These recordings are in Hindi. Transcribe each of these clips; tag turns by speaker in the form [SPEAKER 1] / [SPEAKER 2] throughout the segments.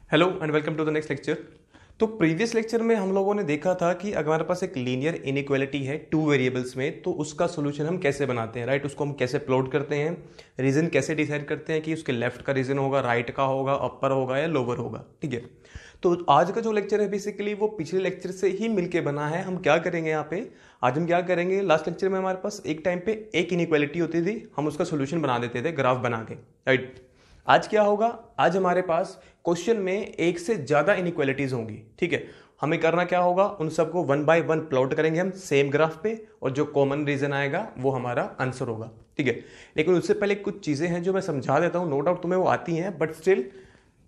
[SPEAKER 1] Hello and welcome to the next lecture. तो प्रीवियस लेक्चर में हम लोगों ने देखा था कि अगर हमारे पास एक लीनियर इनइक्वालिटी है टू वेरिएबल्स में तो उसका सोल्यूशन हम कैसे बनाते हैं, राइट। उसको हम कैसे प्लॉट करते हैं, रीजन कैसे डिसाइड करते हैं कि उसके लेफ्ट का रीजन होगा, राइट का होगा, अपर होगा या लोअर होगा, ठीक है। तो आज का जो लेक्चर है बेसिकली वो पिछले लेक्चर से ही मिलके बना है। हम क्या करेंगे यहाँ पे, आज हम क्या करेंगे, लास्ट लेक्चर में हमारे पास एक टाइम पे एक इनइक्वालिटी होती थी, हम उसका सोल्यूशन बना देते थे ग्राफ बना के, राइट। आज क्या होगा, आज हमारे पास क्वेश्चन में एक से ज्यादा इनइक्वालिटीज होंगी, ठीक है। हमें करना क्या होगा, उन सबको वन बाय वन प्लॉट करेंगे हम सेम ग्राफ पे और जो कॉमन रीजन आएगा वो हमारा आंसर होगा, ठीक है। लेकिन उससे पहले कुछ चीजें हैं जो मैं समझा देता हूं, नो डाउट तुम्हें वो आती हैं बट स्टिल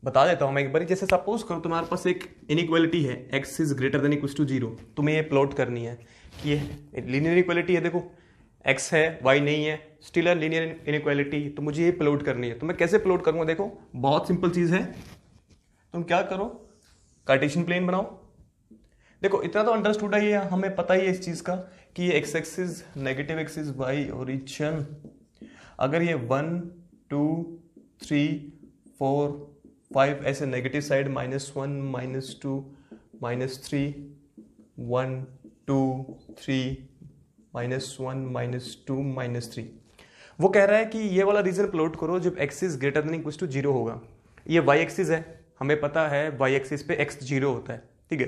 [SPEAKER 1] बता देता हूं मैं एक बार। जैसे सपोज करो तुम्हारे पास एक इनइक्वालिटी है x is greater than equals to 0, तुम्हें ये प्लॉट करनी है कि ये लीनियर इक्वालिटी है, देखो x है y नहीं है, स्टिल है लीनियर इनइक्वालिटी, तो मुझे ये प्लॉट करनी है। तो मैं कैसे प्लॉट करूंगा, देखो बहुत सिंपल चीज है, तुम क्या करो, कार्टेशियन प्लेन बनाओ। देखो इतना तो अंडरस्टूड है, ये हमें पता ही है इस चीज का कि ये x axis negative axis y origin, अगर ये 1 2 3 4 5 ऐसे नेगेटिव साइड -1 -2 -3 1 2 3 -1 -2 -3, वो कह रहा है कि ये वाला रीजन प्लॉट करो जब x is greater than equal to 0 होगा। ये y एक्सिस है, हमें पता है y एक्सिस पे x 0 होता है, ठीक है।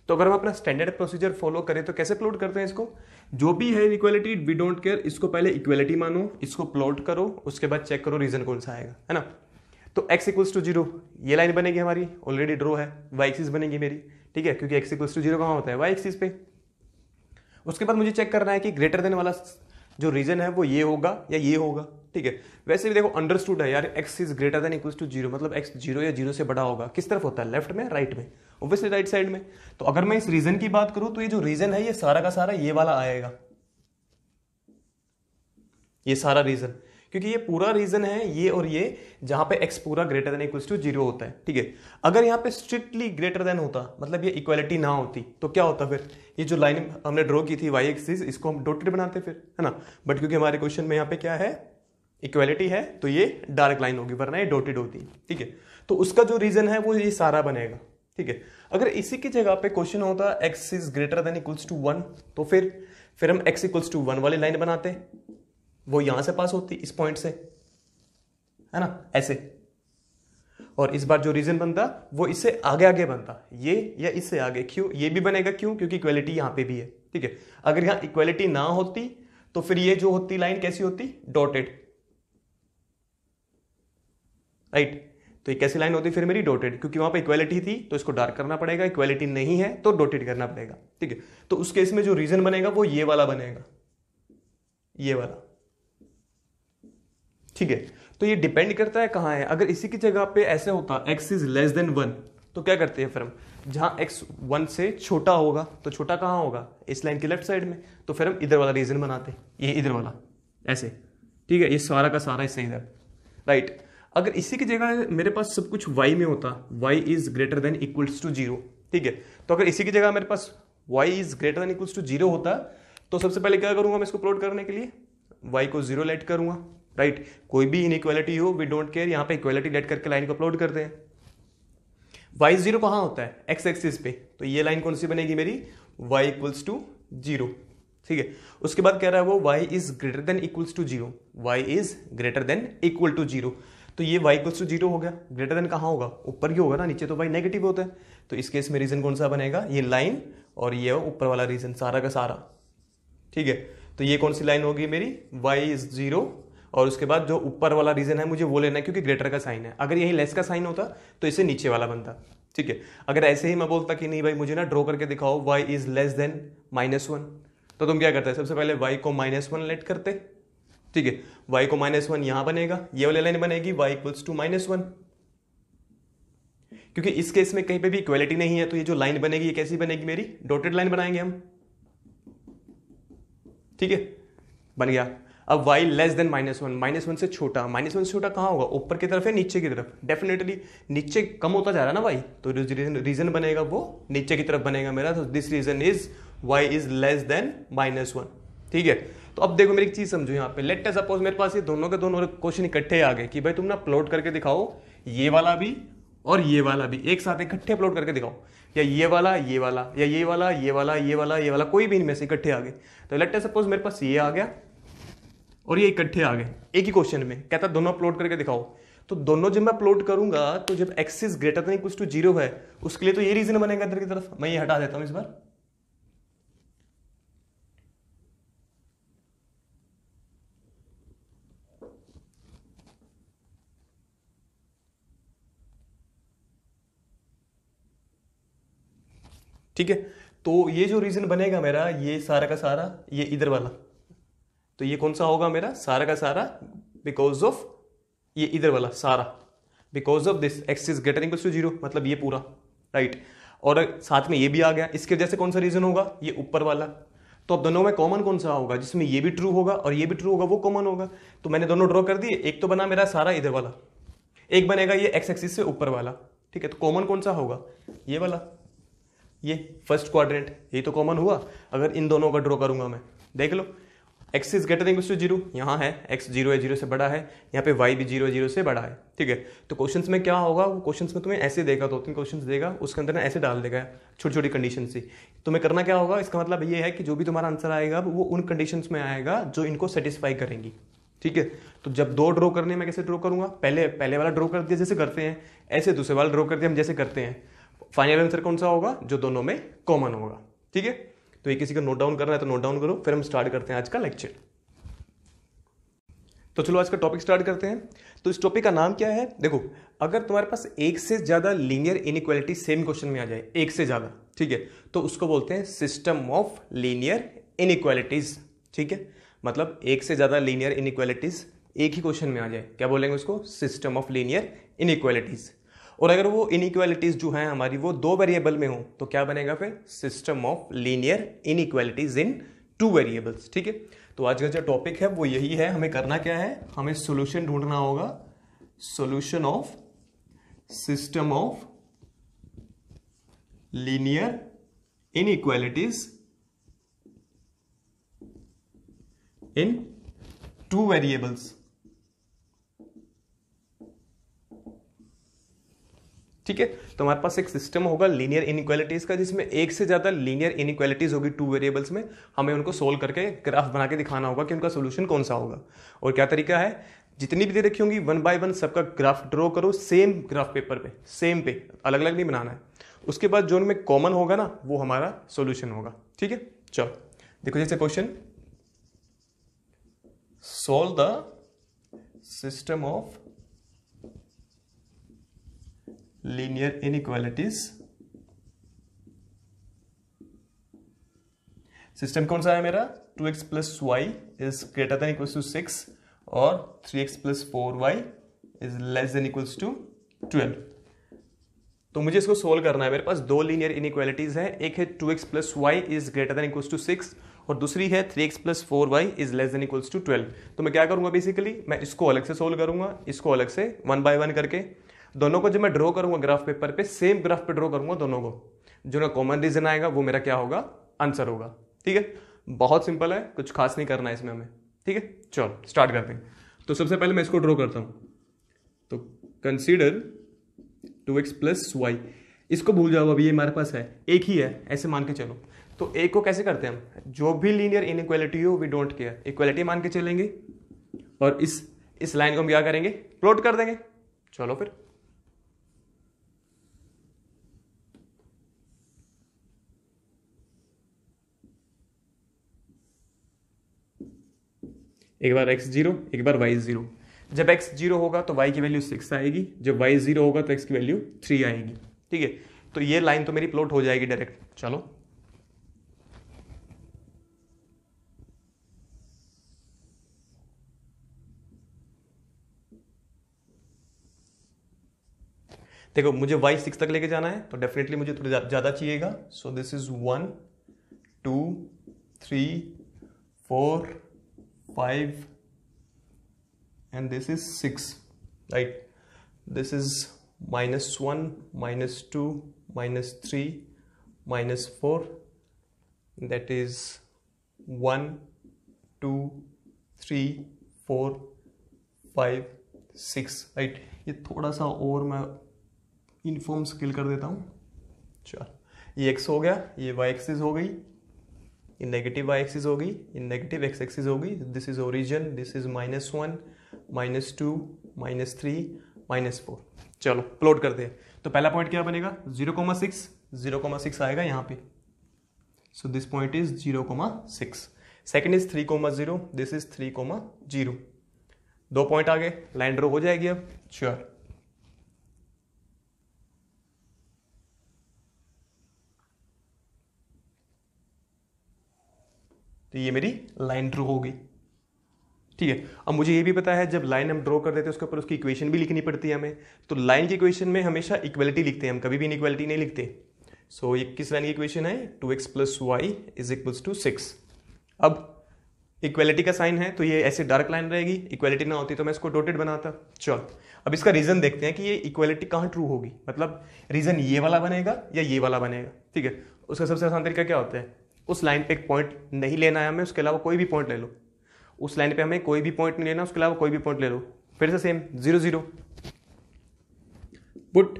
[SPEAKER 1] तो अगर हम अपना स्टैंडर्ड प्रोसीजर फॉलो करें तो कैसे प्लॉट करते हैं इसको, जो भी है इक्वालिटी वी डोंट केयर, इसको पहले इक्वालिटी मानो, इसको प्लॉट करो, उसके बाद चेक करो रीजन कौन सा आएगा, है ना। तो x इक्वल्स टू 0 ये लाइन बनेगी हमारी, ऑलरेडी ड्रॉ है, y एक्सिस बनेगी मेरी, ठीक है, क्योंकि x इक्वल्स टू 0 कहाँ होता है, y एक्सिस पे। उसके बाद मुझे चेक करना है कि ग्रेटर देन वाला जो रीजन है वो ये होगा या ये होगा, ठीक है। वैसे भी देखो अंडरस्टूड है यार, x is greater than equals to 0 मतलब x 0 या 0 से बड़ा होगा, किस तरफ होता है, लेफ्ट में राइट में, ऑब्वियसली राइट साइड में। तो अगर मैं इस रीजन की बात करूं तो ये जो रीजन है ये सारा का सारा ये वाला आएगा, ये सारा रीजन, क्योंकि ये पूरा रीजन है ये और ये, जहां पे x पूरा ग्रेटर देन इक्वल्स टू 0 होता है, ठीक है। अगर यहाँ पे स्ट्रिक्टली ग्रेटर देन होता, मतलब ये इक्वालिटी ना होती, तो क्या होता फिर, ये जो लाइन हमने ड्रॉ की थी y एक्सिस, इसको हम डॉटेड बनाते फिर, है ना। बट क्योंकि हमारे क्वेश्चन में यहाँ पे क्या है, इक्वालिटी है, तो ये डार्क लाइन होगी, वरना ये डॉटेड होती है, ठीक है। तो उसका जो रीजन है वो ये सारा बनेगा, ठीक है। अगर इसी की जगह पे क्वेश्चन होता x is greater than equals to 1, तो फिर हम x इक्वल्स टू 1 वाली लाइन बनाते, वो यहां से पास होती इस पॉइंट से, है ना, ऐसे। और इस बार जो रीजन बनता वो इससे आगे आगे बनता, ये या इससे आगे, क्यों, ये भी बनेगा, क्यों, क्योंकि इक्वालिटी यहां पे भी है, ठीक है। अगर यहां इक्वालिटी ना होती तो फिर ये जो होती लाइन कैसी होती, डॉटेड, राइट। तो ये कैसी लाइन होती फिर मेरी, डॉटेड, क्योंकि वहां पे इक्वालिटी थी तो इसको डार्क करना पड़ेगा, इक्वालिटी नहीं है तो डॉटेड करना पड़ेगा, ठीक है। तो उस केस में जो रीजन बनेगा वो ये वाला बनेगा, ये वाला, ठीक है। तो ये डिपेंड करता है कहां है, अगर इसी की जगह पे ऐसे होता x इज लेस देन 1 तो क्या करते हैं फिर हम, जहां x 1 से छोटा होगा तो छोटा कहां होगा, इस लाइन के लेफ्ट साइड में, तो फिर हम इधर वाला रीजन बनाते, ये इधर वाला ऐसे, ठीक है, ये सारा का सारा इससे इधर, राइट। अगर इसी की जगह मेरे पास सब कुछ y में होता, y is greater than equals to 0, ठीक है। तो अगर इसी की जगह मेरे पास y is greater than equals to 0 होता तो सबसे पहले क्या करूंगा मैं इसको प्लॉट करने के लिए, y को 0 लेट करूंगा, राइट। कोई भी इनइक्वालिटी हो वी डोंट केयर, यहां पे इक्वालिटी लेट करके लाइन को प्लॉट करते हैं। y 0 कहां होता है, x एक्सिस पे, तो ये लाइन कौन सी बनेगी मेरी, y इक्वल्स टू 0, ठीक है। उसके बाद कह रहा है वो y is greater than equals to 0, y is greater than equal to 0, तो ये y इक्वल्स टू 0 हो गया, ग्रेटर देन कहां होगा, ऊपर ही होगा ना, नीचे तो y नेगेटिव होता है। तो इस केस में रीजन कौन सा बनेगा, ये लाइन और ये ऊपर वाला रीजन सारा का सारा, ठीक है। तो ये कौन सी लाइन होगी मेरी, y इज 0, और उसके बाद जो ऊपर वाला रीजन है मुझे वो लेना है क्योंकि ग्रेटर का साइन है, अगर यही लेस का साइन होता तो इसे नीचे वाला बनता, ठीक है। अगर ऐसे ही मैं बोलता कि नहीं भाई मुझे ना ड्रॉ करके दिखाओ y इज लेस देन -1, तो तुम क्या करते हैं, सबसे पहले y को -1 लेट करते, ठीक है। y को -1 यहां बनेगा, ये वाली लाइन बनेगी y इक्वल्स टू -1, क्योंकि इस केस में कहीं पे भी इक्वालिटी नहीं है तो ये जो लाइन बनेगी ये कैसी बनेगी मेरी, डॉटेड लाइन बनाएंगे हम, ठीक है, बन गया। अब y लेस देन -1 से छोटा, -1 से छोटा कहां होगा, ऊपर की तरफ या नीचे की तरफ, डेफिनेटली नीचे कम होता जा रहा है ना y, तो रीजन बनेगा वो नीचे की तरफ बनेगा मेरा, तो this region is y is less than -1, ठीक है। तो अब देखो मेरी एक चीज समझो यहाँ पे, लेट सपोज मेरे पास ये दोनों के दोनों क्वेश्चन इकट्ठे आ गए कि भाई तुम ना प्लॉट करके दिखाओ ये वाला भी और ये वाला भी एक साथ इकट्ठे प्लॉट करके दिखाओ, या ये वाला ये वाला, या ये वाला ये वाला ये वाला ये वाला, कोई भी इनमें से इकट्ठे आ गए। तो लेट्स सपोज मेरे पास ये आ गया और ये इकट्ठे आ गए एक ही क्वेश्चन में, कहता दोनों प्लॉट करके दिखाओ। तो दोनों जब मैं प्लॉट करूंगा तो जब x is greater than equal to 0 है उसके लिए तो ये रीजन बनेगा इधर की तरफ। मैं ये हटा देता हूं इस बार। ठीक है, तो ये जो रीजन बनेगा मेरा, ये सारा का सारा ये इधर वाला, तो ये कौन सा होगा मेरा सारा का सारा, बिकॉज ऑफ ये इधर वाला सारा, because of this x is greater equal to 0, मतलब ये पूरा राइट। और साथ में ये भी आ गया, इसके वजह से कौन सा रीजन होगा, ये ऊपर वाला। तो अब दोनों में कॉमन कौन सा होगा, जिसमें ये भी ट्रू होगा और ये भी ट्रू होगा, वो कॉमन होगा। तो मैंने दोनों ड्रॉ कर दिए, एक तो बना मेरा सारा इधर वाला, एक बनेगा ये एक्स एक्सिस से ऊपर वाला। ठीक है, तो कॉमन कौन सा होगा, ये वाला, ये फर्स्ट क्वाड्रेंट, ये तो कॉमन हुआ। अगर इन दोनों का ड्रॉ करूंगा मैं, देख लो X is greater than equal to 0, यहाँ है एक्स 0 है, 0 से बड़ा है, यहाँ पे वाई भी 0 है, 0 से बड़ा है। ठीक है, तो क्वेश्चंस में क्या होगा, वो क्वेश्चंस में तुम्हें ऐसे देगा, 2-3 क्वेश्चंस देगा, उसके अंदर ना ऐसे डाल देगा छोटी छोटी कंडीशन से। तुम्हें करना क्या होगा, इसका मतलब ये है कि जो भी तुम्हारा आंसर आएगा वो उन कंडीशंस में आएगा जो इनको सेटिस्फाई करेंगी। ठीक है, तो जब दो ड्रॉ करने में कैसे ड्रॉ करूंगा, पहले वाला ड्रॉ कर दिया जैसे करते हैं, ऐसे दूसरे वाला ड्रॉ कर दिया हम जैसे करते हैं। फाइनल आंसर कौन सा होगा, जो दोनों में कॉमन होगा। ठीक है, तो ये किसी को नोट डाउन करना है तो नोट डाउन करो, फिर हम स्टार्ट करते हैं आज का लेक्चर। तो चलो आज का टॉपिक स्टार्ट करते हैं। तो इस टॉपिक का नाम क्या है, देखो अगर तुम्हारे पास एक से ज्यादा लीनियर इनइक्वालिटी सेम क्वेश्चन में आ जाए, एक से ज्यादा, ठीक है, तो उसको बोलते हैं सिस्टम ऑफ लीनियर इनइक्वालिटीज। ठीक है, मतलब एक से ज्यादा लीनियर इनइक्वालिटीज एक ही क्वेश्चन में आ जाए, क्या बोलेंगे उसको, सिस्टम ऑफ लीनियर इनइक्वालिटीज। और अगर वो इनइक्वालिटीज जो है हमारी वो 2 वेरिएबल में हो तो क्या बनेगा फिर, system of linear inequalities in 2 variables. ठीक है, तो आज का जो टॉपिक है वो यही है। हमें करना क्या है, हमें सॉल्यूशन ढूंढना होगा, solution of system of linear inequalities in 2 variables. ठीक है, तो हमारे पास एक सिस्टम होगा लीनियर इनइक्वालिटीज का, जिसमें एक से ज्यादा लीनियर इनइक्वालिटीज होगी 2 वेरिएबल्स में। हमें उनको सोल्व करके ग्राफ बना के दिखाना होगा कि उनका सोल्यूशन कौन सा होगा। और क्या तरीका है, जितनी भी दे रखी होंगी 1 बाय 1 सबका ग्राफ ड्रॉ करो, सेम ग्राफ पेपर पे, सेम पे, अलग अलग नहीं बनाना है। उसके बाद जो उनमें कॉमन होगा ना वो हमारा सोल्यूशन होगा। ठीक है, चलो देखो जैसे question, solve the system of linear inequalities। System कौन सा है मेरा, 2x plus y is greater than equals to 6 और 3x plus 4y is less than equals to 12। तो मुझे इसको सोल्व करना है। मेरे पास 2 लीनियर इनइक्वालिटीज है, एक है 2x plus y is greater than equals to 6 और दूसरी है 3x plus 4y is less than equals to 12। तो मैं क्या करूंगा, बेसिकली मैं इसको अलग से सोल्व करूंगा, इसको अलग से 1 बाय 1 करके। दोनों को जब मैं ड्रॉ करूंगा ग्राफ पेपर पे, सेम ग्राफ पे ड्रॉ करूंगा दोनों को, जो ना कॉमन रीजन आएगा वो मेरा क्या होगा, आंसर होगा। ठीक है, बहुत सिंपल है, कुछ खास नहीं करना है इसमें हमें। ठीक है, चलो स्टार्ट करते हैं। तो सबसे पहले मैं इसको ड्रॉ करता हूं, तो कंसीडर 2x प्लस वाई, इसको भूल जाओ, अभी ये हमारे पास है, एक ही है ऐसे मान के चलो। तो एक को कैसे करते हैं हम, जो भी लीनियर इनइक्वालिटी हो वी डोंट केयर, इक्वालिटी मान के चलेंगे और इस लाइन को हम क्या करेंगे, प्लॉट कर देंगे। चलो फिर एक बार x 0, एक बार y 0। जब x 0 होगा तो y की वैल्यू 6 आएगी, जब y 0 होगा तो x की वैल्यू 3 आएगी। ठीक है, तो ये लाइन तो मेरी प्लॉट हो जाएगी डायरेक्ट। चलो देखो, मुझे y 6 तक लेके जाना है तो डेफिनेटली मुझे थोड़ा ज्यादा चाहिएगा। सो this is 1 2 3 4 5 and this is 6, right? This is -1 -2 -3 -4, that is 1 2 3 4 5 6, right? ये थोड़ा सा और मैं यूनिफॉर्म स्केल कर देता हूँ। चल, ये x हो गया, ये y एक्सिस हो गई, ये नेगेटिव y एक्सिस हो गई, ये नेगेटिव x एक्सिस हो गई। This is origin, this is -1, -2, -3, -4। चलो प्लॉट करते हैं। तो पहला पॉइंट क्या बनेगा, 0,6, 0,6 आएगा यहाँ पे। So this point is 0,6। Second is 3,0, this is 3,0। 2 point आ गए, लाइन ड्रॉ हो जाएगी अब। श्योर, तो ये मेरी लाइन ड्रॉ हो गई। ठीक है, अब मुझे ये भी पता है जब लाइन हम ड्रॉ कर देते हैं उसके ऊपर उसकी इक्वेशन भी लिखनी पड़ती है हमें। तो लाइन की इक्वेशन में हमेशा इक्वलिटी लिखते हैं हम, कभी भी इनइक्वलिटी नहीं लिखते। सो ये किस लाइन की इक्वेशन है, 2x + y = 6। अब इक्वलिटी का साइन है तो ये ऐसे डार्क लाइन रहेगी, इक्वलिटी ना होती तो मैं इसको डॉटेड बनाता। चल, अब इसका रीजन देखते हैं कि ये इक्वलिटी कहाँ ट्रू होगी, मतलब रीजन ये वाला बनेगा या ये वाला बनेगा। ठीक है, उसका सबसे आसान तरीका क्या होता है, उस लाइन पे एक पॉइंट नहीं लेना है हमें, उसके अलावा कोई भी पॉइंट ले लो। उस लाइन पे हमें कोई भी पॉइंट नहीं लेना, उसके अलावा कोई भी पॉइंट ले लो। फिर से सेम 0, 0, पुट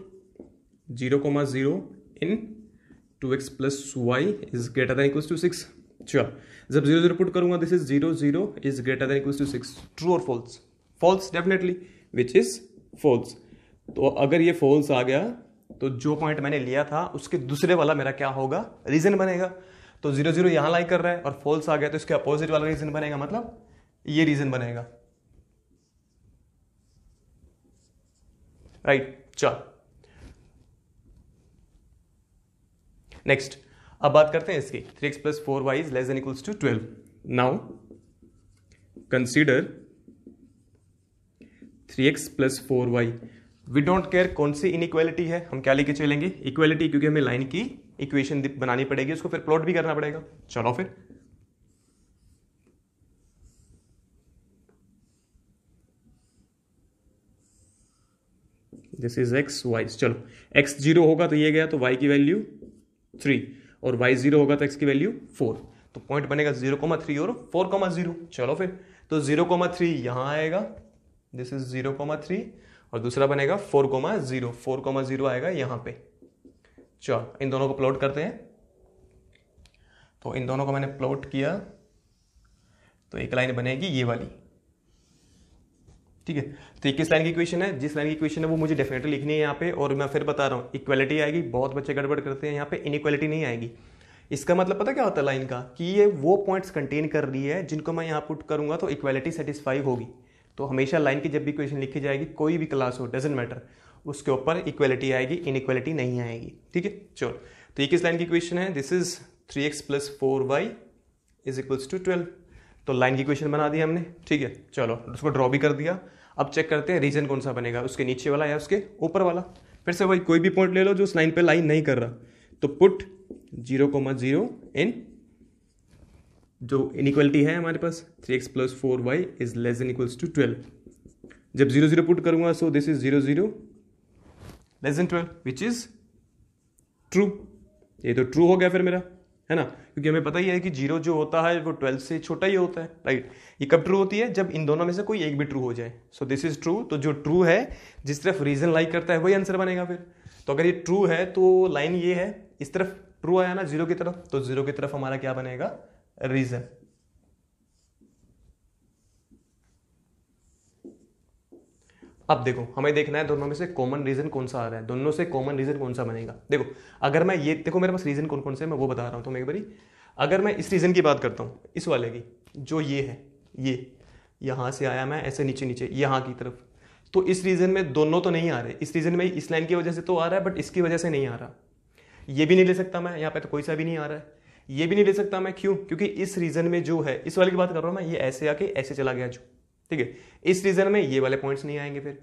[SPEAKER 1] 0,0 इन 2x + y > 6। चलो, जब 0, 0 पुट करूंगा, दिस इज 0, 0 > 6। ट्रू और false? False definitely, which is false. तो अगर ये फॉल्स आ गया तो जो पॉइंट मैंने लिया था उसके दूसरे वाला मेरा क्या होगा, रीजन बनेगा। तो 0, 0 यहां लाई कर रहा है और फॉल्स आ गया तो इसके अपोजिट वाला रीजन बनेगा, मतलब ये रीजन बनेगा। राइट, चल नेक्स्ट। अब बात करते हैं इसकी, 3x + 4y > 12। Now consider 3x + 4y। We don't care कौन सी इनइक्वालिटी है, हम क्या लेके चलेंगे, इक्वालिटी, क्योंकि हमें लाइन की इक्वेशन बनानी पड़ेगी, उसको फिर प्लॉट भी करना पड़ेगा। चलो फिर दिस इज x, y। चलो, x 0 होगा तो ये गया, तो y की वैल्यू 3, और y 0 होगा तो x की वैल्यू 4। तो पॉइंट बनेगा 0,3 और 4,0। चलो फिर, तो 0,3 यहां आएगा, दिस इज 0,3, और दूसरा बनेगा 4,0, 4,0 आएगा यहां पे। चलो, इन दोनों को प्लॉट करते हैं। तो इन दोनों को मैंने प्लॉट किया तो एक लाइन बनेगी ये वाली। ठीक है, तो किस लाइन की इक्वेशन है, जिस लाइन की इक्वेशन है वो मुझे डेफिनेटली लिखनी है यहाँ पे। और मैं फिर बता रहा हूँ, इक्वालिटी आएगी, बहुत बच्चे गड़बड़ करते हैं, यहाँ पे इनइक्वालिटी नहीं आएगी। इसका मतलब पता क्या होता है लाइन का, कि ये वो पॉइंट्स कंटेन कर रही है जिनको मैं यहाँ पुट करूंगा तो इक्वालिटी सेटिस्फाई होगी। तो हमेशा लाइन की जब भी इक्वेशन लिखी जाएगी, कोई भी क्लास हो, डजेंट मैटर, उसके ऊपर इक्वालिटी आएगी, इनइक्वालिटी नहीं आएगी। ठीक है, चलो, तो ये किस लाइन की इक्वेशन है, दिस इज 3x + 4y = 12। तो लाइन की इक्वेशन बना दी हमने। ठीक है, चलो उसको ड्रॉ भी कर दिया। अब चेक करते हैं रीजन कौन सा बनेगा, उसके नीचे वाला या उसके ऊपर वाला। फिर से वही, कोई भी पॉइंट ले लो जो उस लाइन पे लाइन नहीं कर रहा। तो पुट 0,0 इन, जो इनइक्वालिटी है हमारे पास, 3x + 4y > 12। जब 0, 0 पुट करूंगा, so this is 0, 0 < 12, which is true. ये तो ट्रू हो गया फिर मेरा, है ना, क्योंकि हमें पता ही है कि 0 जो होता है वो 12 से छोटा ही होता है। राइट, ये कब ट्रू होती है, जब इन दोनों में से कोई एक भी ट्रू हो जाए। सो दिस इज ट्रू। तो जो ट्रू है, जिस तरफ रीजन लाई करता है वही आंसर बनेगा फिर। तो अगर ये ट्रू है तो लाइन ये है, इस तरफ ट्रू आया ना 0 की तरफ, तो 0 की तरफ हमारा क्या बनेगा, रीजन। अब देखो, हमें देखना है दोनों में से कॉमन रीजन कौन सा आ रहा है, दोनों से कॉमन रीजन कौन सा बनेगा। देखो, अगर मैं ये, देखो मेरे पास रीजन कौन कौन से, मैं वो बता रहा हूं तुम्हें एक बारी। अगर मैं इस रीजन की बात करता हूं, इस वाले की, जो ये है, ये यहां से आया मैं ऐसे नीचे नीचे यहां की तरफ, तो इस रीजन में दोनों तो नहीं आ रहे। इस रीजन में इस लाइन की वजह से तो आ रहा है, बट इसकी वजह से नहीं आ रहा। ये भी नहीं ले सकता मैं, यहाँ पे तो कोई सा भी नहीं आ रहा है। ये भी नहीं ले सकता मैं, क्यों, क्योंकि इस रीजन में जो है, इस वाले की बात कर रहा हूं मैं, ये ऐसे आके ऐसे चला गया जो। ठीक है, इस रीजन में ये वाले पॉइंट्स नहीं आएंगे। फिर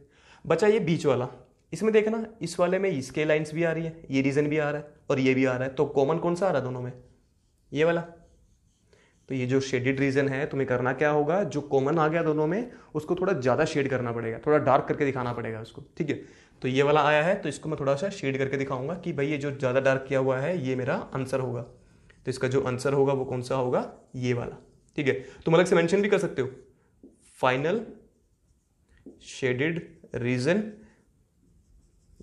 [SPEAKER 1] बचा ये बीच वाला, इसमें देखना, इस वाले में इसके लाइंस भी आ रही है, ये रीजन भी आ रहा है और ये भी आ रहा है। तो कॉमन कौन सा आ रहा है दोनों में, ये वाला। तो ये जो शेडेड रीजन है, तुम्हें करना क्या होगा, जो कॉमन आ गया दोनों में उसको थोड़ा ज्यादा शेड करना पड़ेगा, थोड़ा डार्क करके दिखाना पड़ेगा उसको। ठीक है, तो ये वाला आया है तो इसको मैं थोड़ा सा शेड करके दिखाऊंगा कि भाई ये जो ज्यादा डार्क किया हुआ है ये मेरा आंसर होगा। तो इसका जो आंसर होगा वो कौन सा होगा, ये वाला। ठीक है, तुम अलग से मेंशन भी कर सकते हो, फाइनल शेडेड रीजन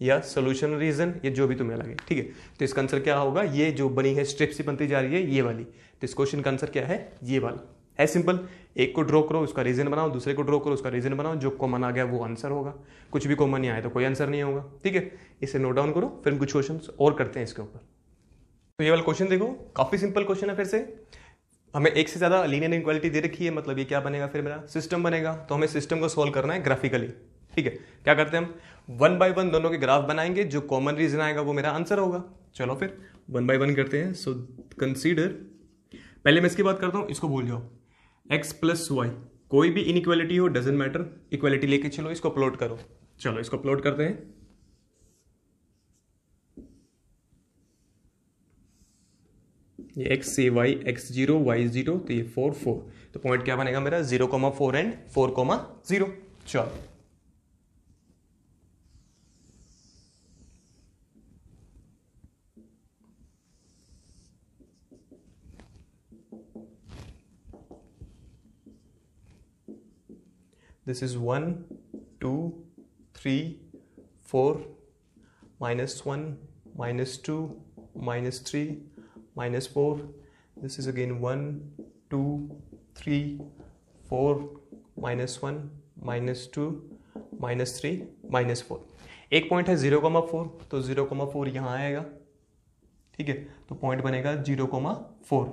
[SPEAKER 1] या सोल्यूशन रीजन, ये जो भी तुम्हें लगे, ठीक है। तो इसका आंसर क्या होगा, ये जो बनी है स्ट्रिप सी बनती जा रही है ये वाली, तो इस क्वेश्चन का आंसर क्या है, ये वाला है। सिंपल, एक को ड्रॉ करो उसका रीजन बनाओ, दूसरे को ड्रॉ करो उसका रीजन बनाओ, जो कॉमन आ गया वो आंसर होगा, कुछ भी कॉमन नहीं आया तो कोई आंसर नहीं होगा, ठीक है। इसे नोट डाउन करो, फिर हम कुछ क्वेश्चन और करते हैं इसके ऊपर। तो ये वाला क्वेश्चन देखो, काफी सिंपल क्वेश्चन है। फिर से हमें एक से ज्यादा लीनियर इनइक्वालिटी दे रखी है, मतलब ये क्या बनेगा, फिर मेरा सिस्टम बनेगा। तो हमें सिस्टम को सोल्व करना है ग्राफिकली, ठीक है। क्या करते हैं हम, 1 बाय 1 दोनों के ग्राफ बनाएंगे, जो कॉमन रीजन आएगा वो मेरा आंसर होगा। चलो फिर 1 बाय 1 करते हैं। सो कंसीडर, पहले मैं इसकी बात करता हूं, इसको भूल जाओ, x प्लस वाई, कोई भी इनइक्वालिटी हो डजेंट मैटर, इक्वालिटी लेके चलो, इसको प्लॉट करो। चलो इसको प्लॉट करते हैं। ये x से y, x0 y0, तो ये 4 4, तो पॉइंट क्या बनेगा मेरा 0,4 एंड 4,0। चलो this is 1 2 3 4 -1 -2 -3 -4, this is again 1 2 3 4 -1 -2 -3 -4। एक पॉइंट है 0,4, तो 0,4 यहाँ आएगा, ठीक है। तो पॉइंट बनेगा 0,4,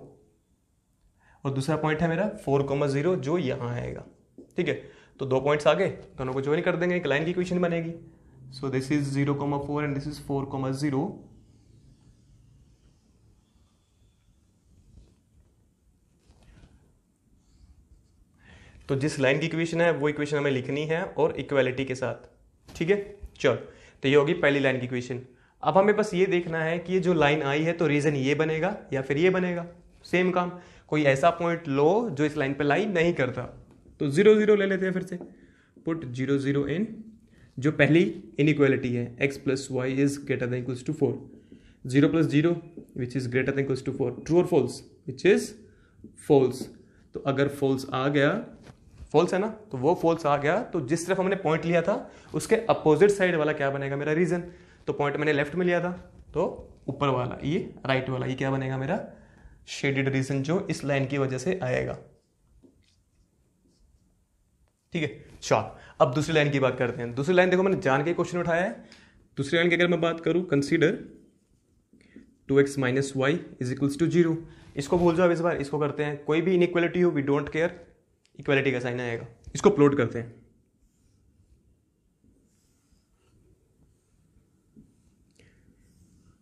[SPEAKER 1] और दूसरा पॉइंट है मेरा 4,0 जो यहाँ आएगा, ठीक है। तो 2 पॉइंट्स आगे, दोनों को ज्वाइन कर देंगे, एक लाइन की इक्वेशन बनेगी। सो this is 0,4 and this is 4,0। तो जिस लाइन की इक्वेशन है वो इक्वेशन हमें लिखनी है और इक्वालिटी के साथ, ठीक है। चलो, तो ये होगी पहली लाइन की इक्वेशन। अब हमें बस ये देखना है कि ये जो लाइन आई है तो रीजन ये बनेगा या फिर ये बनेगा। सेम काम, कोई ऐसा पॉइंट लो जो इस लाइन पे लाई नहीं करता, तो 0 0 ले लेते हैं। फिर से पुट 0 0 इन, जो पहली इनइक्वालिटी है x plus y is greater than equals to 4, 0 plus 0 which is greater than equals to 4, true और फॉल्स, विच इज फॉल्स। तो अगर फॉल्स आ गया, फॉल्स है ना, तो वो फॉल्स आ गया, तो जिस तरफ हमने पॉइंट लिया था उसके अपोजिट साइड वाला क्या बनेगा मेरा रीजन। तो पॉइंट मैंने लेफ्ट में लिया था, तो ऊपर वाला ये राइट वाला, ये क्या बनेगा मेरा शेडेड रीजन, जो इस लाइन की वजह से आएगा, ठीक है। चलो अब दूसरी लाइन की बात करते हैं। दूसरी लाइन देखो, मैंने जान के क्वेश्चन उठाया है। दूसरी लाइन की अगर मैं बात करूं, consider 2x minus y is equals to 0। इसको भूल जाओ, इस बार इसको करते हैं, कोई भी इनइक्वालिटी हो वी डोंट केयर, इक्वालिटी का साइन आएगा, इसको प्लॉट करते हैं।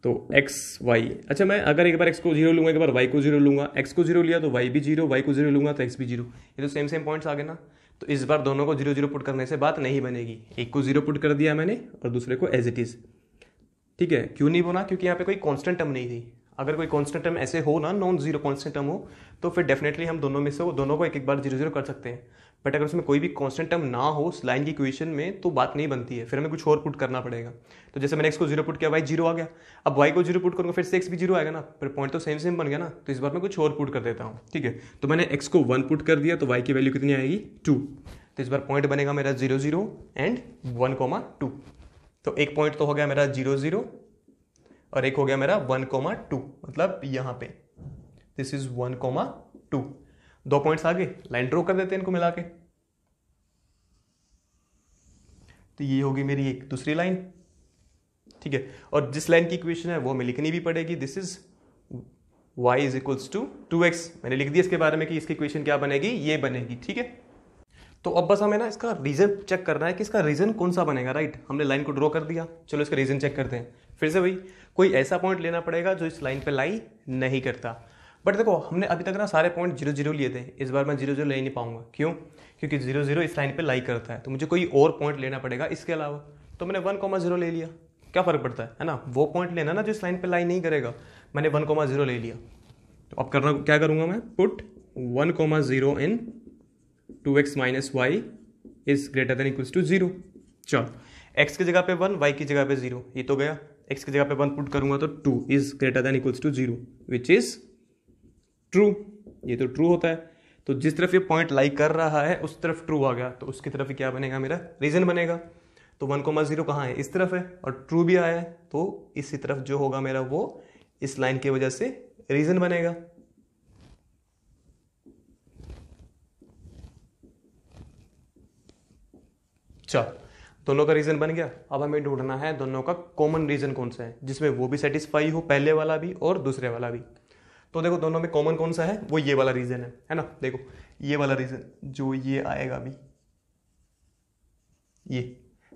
[SPEAKER 1] तो x y, अच्छा मैं अगर एक बार x को 0 लूंगा, एक बार y को 0 लूंगा, x को 0 लिया तो y भी 0, y को 0 लूंगा तो x भी 0, ये तो सेम सेम पॉइंट्स आ गए ना। तो इस बार दोनों को 0 0 पुट करने से बात नहीं बनेगी, एक को 0 पुट कर दिया मैंने और दूसरे को एज इट इज, ठीक है। क्यों नहीं बोला, क्योंकि यहाँ पे कोई कांस्टेंट टर्म नहीं थी। अगर कोई कांस्टेंट टर्म ऐसे हो ना, नॉन जीरो कांस्टेंट टर्म हो, तो फिर डेफिनेटली हम दोनों में से दोनों को एक एक बार 0 0 कर सकते हैं। बट अगर उसमें कोई भी कांस्टेंट टर्म ना हो उस लाइन की इक्वेशन में, तो बात नहीं बनती है, फिर हमें कुछ और पुट करना पड़ेगा। तो जैसे मैंने x को 0 पुट किया, y 0 आ गया, अब y को 0 पुट करूंगा फिर से x भी 0 आएगा ना, फिर पॉइंट तो सेम सेम बन गया ना। तो इस बार मैं कुछ और पुट कर देता हूँ, ठीक है। तो मैंने x को 1 पुट कर दिया, तो y की वैल्यू कितनी आएगी 2। तो इस बार पॉइंट बनेगा मेरा 0 0 एंड 1,2। तो एक पॉइंट तो हो गया मेरा 0 0 और एक हो गया मेरा 1,2, मतलब यहाँ पे दिस इज 1,2। 2 पॉइंट्स आगे, लाइन ड्रॉ कर देते हैं इनको मिला के। तो ये होगी मेरी एक दूसरी लाइन, ठीक है। और जिस लाइन की इक्वेशन है वो हमें लिखनी भी पड़ेगी, this is y is equals to 2x। मैंने लिख दिया इसके बारे में कि इसकी इक्वेशन क्या बनेगी, ये बनेगी, ठीक है। तो अब बस हमें ना इसका रीजन चेक करना है कि इसका रीजन कौन सा बनेगा, राइट। हमने लाइन को ड्रॉ कर दिया, चलो इसका रीजन चेक करते हैं। फिर से वही, कोई ऐसा पॉइंट लेना पड़ेगा जो इस लाइन पे लाई नहीं करता। बट देखो हमने अभी तक ना सारे पॉइंट 0 0 लिए थे, इस बार मैं 0 0 ले नहीं पाऊंगा। क्यों? क्योंकि 0 0 इस लाइन पे लाई करता है, तो मुझे कोई और पॉइंट लेना पड़ेगा इसके अलावा। तो मैंने 1,0 ले लिया, क्या फर्क पड़ता है ना। वो पॉइंट लेना ना जो इस लाइन पे लाई नहीं करेगा, मैंने 1,0 ले लिया। तो अब करना क्या करूंगा मैं, put 1,0 in 2x minus y is greater than equals to 0। चलो x की जगह पे 1, y की जगह पे 0, ये तो गया। x की जगह पे 1 पुट करूंगा तो 2 is greater than equals to 0 which is true, ये तो ट्रू होता है। तो जिस तरफ ये पॉइंट लाई कर रहा है उस तरफ ट्रू आ गया, तो उसकी तरफ क्या बनेगा मेरा रीजन बनेगा। तो 1,0 कहाँ है, इस तरफ है, और ट्रू भी आया है, तो इसी तरफ जो होगा मेरा वो इस लाइन की वजह से रीजन बनेगा। चल, दोनों का रीजन बन गया। अब हमें ढूंढना है दोनों का कॉमन रीजन कौन सा है जिसमें वो भी सेटिस्फाई हो, पहले वाला भी और दूसरे वाला भी। तो देखो दोनों में कॉमन कौन सा है, वो ये वाला रीजन है ना। देखो ये वाला रीजन जो ये आएगा अभी, ये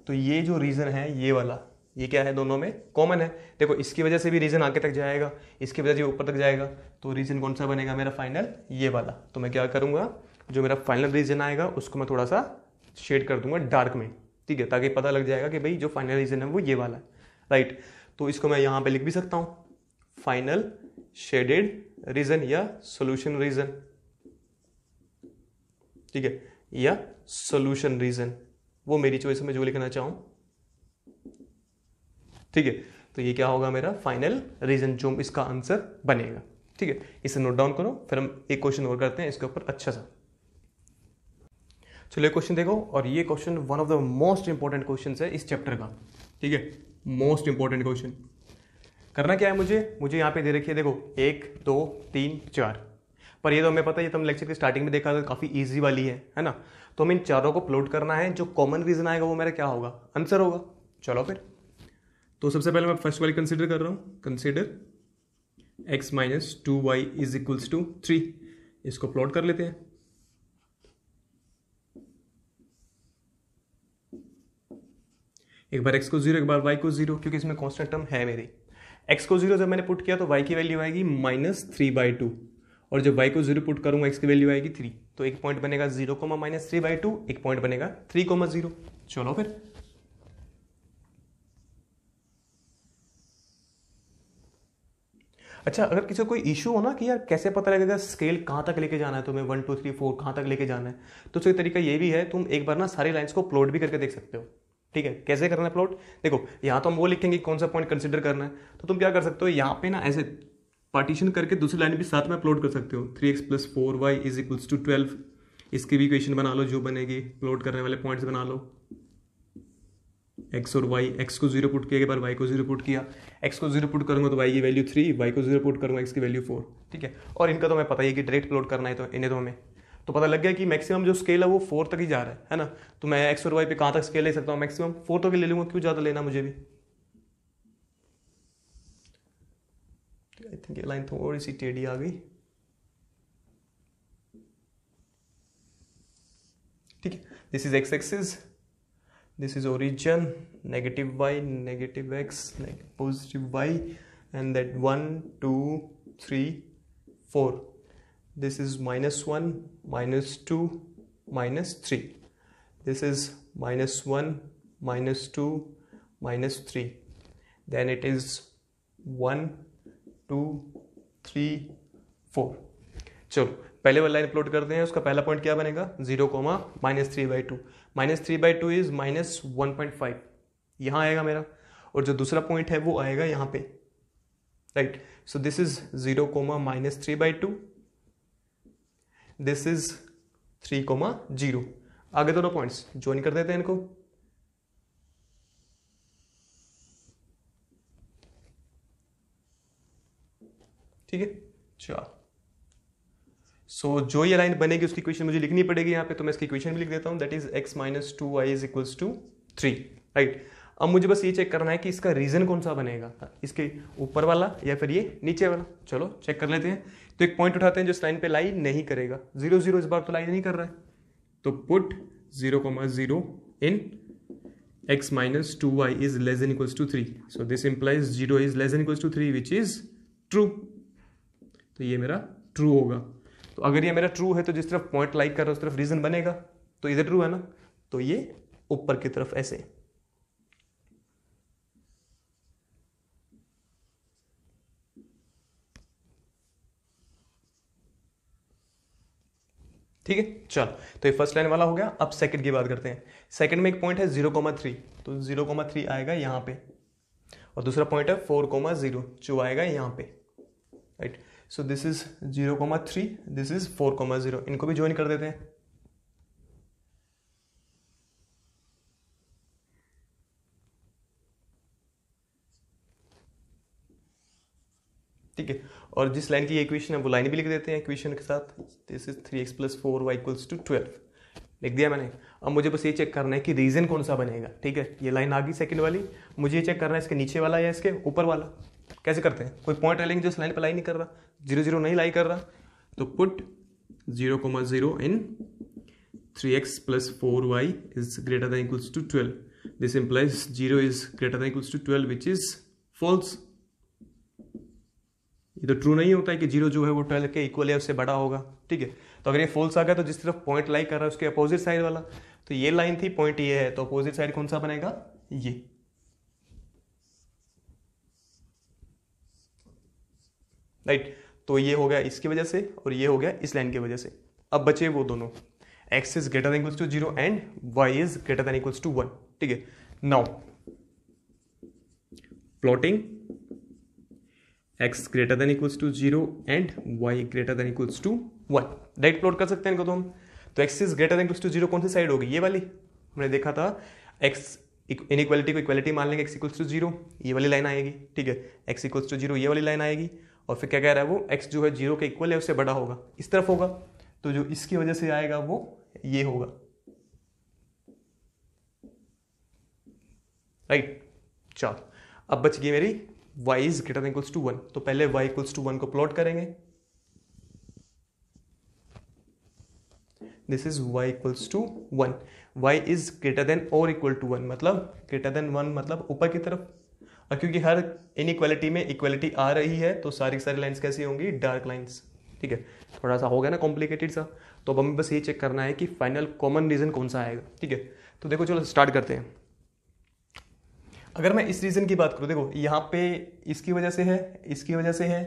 [SPEAKER 1] तो ये जो रीजन है ये वाला, ये क्या है, दोनों में कॉमन है। देखो इसकी वजह से भी रीजन आगे तक जाएगा, इसकी वजह से ऊपर तक जाएगा, तो रीजन कौन सा बनेगा मेरा फाइनल, ये वाला। तो मैं क्या करूंगा, जो मेरा फाइनल रीजन आएगा उसको मैं थोड़ा सा शेड कर दूंगा डार्क में, ठीक है, ताकि पता लग जाएगा कि भाई जो फाइनल रीजन है वो ये वाला है, राइट। तो इसको मैं यहाँ पे लिख भी सकता हूँ, फाइनल शेडेड रीजन या सोल्यूशन रीजन, ठीक है, या सोल्यूशन रीजन, वो मेरी चॉइस में जो लिखना चाहूं, ठीक है। तो ये क्या होगा मेरा फाइनल रीजन, जो इसका आंसर बनेगा, ठीक है। इसे नोट डाउन करो, फिर हम एक क्वेश्चन और करते हैं इसके ऊपर अच्छा सा। चलो क्वेश्चन देखो, और ये question one of the most important question है इस चैप्टर का, ठीक है, मोस्ट इंपॉर्टेंट क्वेश्चन। करना क्या है, मुझे यहाँ पे दे रखी है, देखो 1 2 3 4, पर ये तो हमें पता है, ये तो हम लेक्चर की स्टार्टिंग में देखा था, काफी इजी वाली है ना। तो हमें इन चारों को प्लॉट करना है, जो कॉमन रीजन आएगा वो मेरा क्या होगा, आंसर होगा। चलो फिर, तो सबसे पहले मैं फर्स्ट वाली कंसीडर कर रहा हूं, consider x minus 2y is equals to 3, इसको प्लॉट कर लेते हैं। एक बार x को 0, एक बार y को 0, क्योंकि इसमें कांस्टेंट टर्म है मेरी। x को 0 जब मैंने पुट किया तो y की वैल्यू आएगी -3/2, और जब y को 0 पुट करूंगा x की वैल्यू आएगी 3, तो एक पॉइंट बनेगा 0, -3/2, एक पॉइंट बनेगा 3,0। चलो फिर, अच्छा अगर किसी को कोई इशू हो ना कि यार कैसे पता लगेगा स्केल कहाँ तक लेके जाना है तुम्हें, 1 2 3 4 कहाँ तक लेके जाना है, तो उसका तरीका ये भी है, तुम एक बार ना सारी लाइंस को प्लॉट भी करके देख सकते हो, ठीक है। कैसे करना है प्लॉट, देखो यहाँ तो हम वो लिखेंगे कौन सा पॉइंट कंसिडर करना है, तो तुम क्या कर सकते हो, यहाँ पे ना ऐसे पार्टीशन करके दूसरी लाइन भी साथ में प्लॉट कर सकते हो। 3x + 4y is equals to 12, इसकी भी इक्वेशन बना लो जो बनेगी, प्लॉट करने वाले पॉइंट्स बना लो, x और y, x को 0 पुट किया, एक बार y को 0 पुट किया, x को 0 पुट करूंगा तो y की वैल्यू 3, y को 0 पुट करूंगा x की वैल्यू 4, ठीक है। और इनका तो मैं पता ही है कि डायरेक्ट प्लॉट करना है, तो इन्हें तो हमें तो पता लग गया कि मैक्सिमम जो स्केल है वो 4 तक ही जा रहा है ना। तो मैं x और y पे कहाँ तक स्केल ले सकता हूँ, मैक्सिमम 4 तक ले लूंगा, क्यों ज़्यादा लेना मुझे भी। आई थिंक ये लाइन थोड़ी सी टेढ़ी आ गई, ठीक है। This is x axis, this is origin, -y, -x, +y, and that 1 2 3 4, this is -1 -2 -3, this is -1 -2 -3, then it is 1 2 3 4। चलो पहले वाला लाइन प्लॉट करते हैं, उसका पहला पॉइंट क्या बनेगा, 0, -3/2, -3/2 इज -1.5, यहां आएगा मेरा, और जो दूसरा पॉइंट है वो आएगा यहां पे, right. So this is 0, -3/2, this is 3, 0। आगे दोनों पॉइंट्स ज्वाइन कर देते हैं इनको, ठीक है। चलो सो जो ये लाइन बनेगी उसकी इक्वेशन मुझे लिखनी पड़ेगी यहाँ पे, तो मैं इसकी इक्वेशन भी लिख देता हूँ, that is x minus 2y is equals to 3, right. अब मुझे बस ये चेक करना है कि इसका रीजन कौन सा बनेगा, इसके ऊपर वाला या फिर ये नीचे वाला। चलो चेक कर लेते हैं। तो एक पॉइंट उठाते हैं जो इस लाइन पे लाई नहीं करेगा, 0 0 इस बार तो लाई नहीं कर रहा है, तो put 0, 0 in x minus 2y is less than equals to 3, so this implies 0 is less than equals to 3 which is true, तो ये मेरा ट्रू होगा। तो अगर ये मेरा ट्रू है तो जिस तरफ पॉइंट लाइक कर रहा है उस तरफ रीजन बनेगा, तो इधर ट्रू है ना, तो ये ऊपर की तरफ ऐसे, ठीक है। चल तो ये फर्स्ट लाइन वाला हो गया। अब सेकंड की बात करते हैं। सेकंड में एक पॉइंट है 0,3, तो 0,3 आएगा यहाँ पे, और दूसरा पॉइंट है 4,0 जो आएगा यहाँ पे, right. So this is 0,3, this is 4,0, इनको भी ज्वाइन कर देते हैं। ठीक है। और जिस लाइन की इक्वेशन है वो लाइन भी लिख देते हैं इक्वेशन के साथ, दिस इज 3x + 4y = 12 लिख दिया मैंने। अब मुझे बस ये चेक करना है कि रीजन कौन सा बनेगा, ठीक है। ये लाइन आ गई सेकंड वाली, मुझे ये चेक करना है इसके नीचे वाला या इसके ऊपर वाला। कैसे करते हैं, कोई पॉइंट लेंगे जो इस लाइन पर लाई नहीं कर रहा, 0 0 नहीं लाई कर रहा, तो put 0,0 in 3x + 4y is greater than equals to 12. This implies 0 is greater than equals to 12 which is false. ये तो ट्रू नहीं होता है कि 0 जो है वो 12 के इक्वल है, उससे बड़ा होगा, ठीक है। तो अगर ये फॉल्स आ गया तो जिस तरफ पॉइंट लाई कर रहा है उसके अपोजिट साइड वाला, तो ये लाइन थी, पॉइंट ये है, तो अपोजिट साइड कौन सा बनेगा, ये, राइट। तो ये हो गया इसकी वजह से और ये हो गया इस लाइन की वजह से। अब बचे वो दोनों, x is greater than equals to 0 and y is greater than equals to 1, ठीक है। Now plotting x greater than equals to 0 and y greater than equals to 1, direct plot कर सकते हैं इनको तो हम। तो x is greater than equals to 0 कौन सी साइड होगी, ये वाली। हमने देखा था x इनइक्वालिटी को इक्वालिटी मान लेंगे, x equals to 0 ये वाली लाइन आएगी, ठीक है। x equals to 0 ये वाली लाइन आएगी, और फिर क्या कह रहा है वो, x जो है 0 के इक्वल है उससे बड़ा होगा, इस तरफ होगा, तो जो इसकी वजह से आएगा वो ये होगा, राइट। चलो अब बच गई मेरी y is greater than equals to 1, तो पहले y equals to 1 को प्लॉट करेंगे। This is y equals to 1, y is greater than or equal to 1, मतलब greater than 1 मतलब ऊपर की तरफ। और क्योंकि हर इनइक्वालिटी में इक्वालिटी आ रही है तो सारी लाइंस कैसी होंगी, डार्क लाइंस, ठीक है। थोड़ा सा हो गया ना कॉम्प्लिकेटेड सा, तो अब हमें बस ये चेक करना है कि फाइनल कॉमन रीजन कौन सा आएगा, ठीक है। तो देखो चलो स्टार्ट करते हैं। अगर मैं इस रीजन की बात करूं, देखो यहाँ पे इसकी वजह से है, इसकी वजह से है,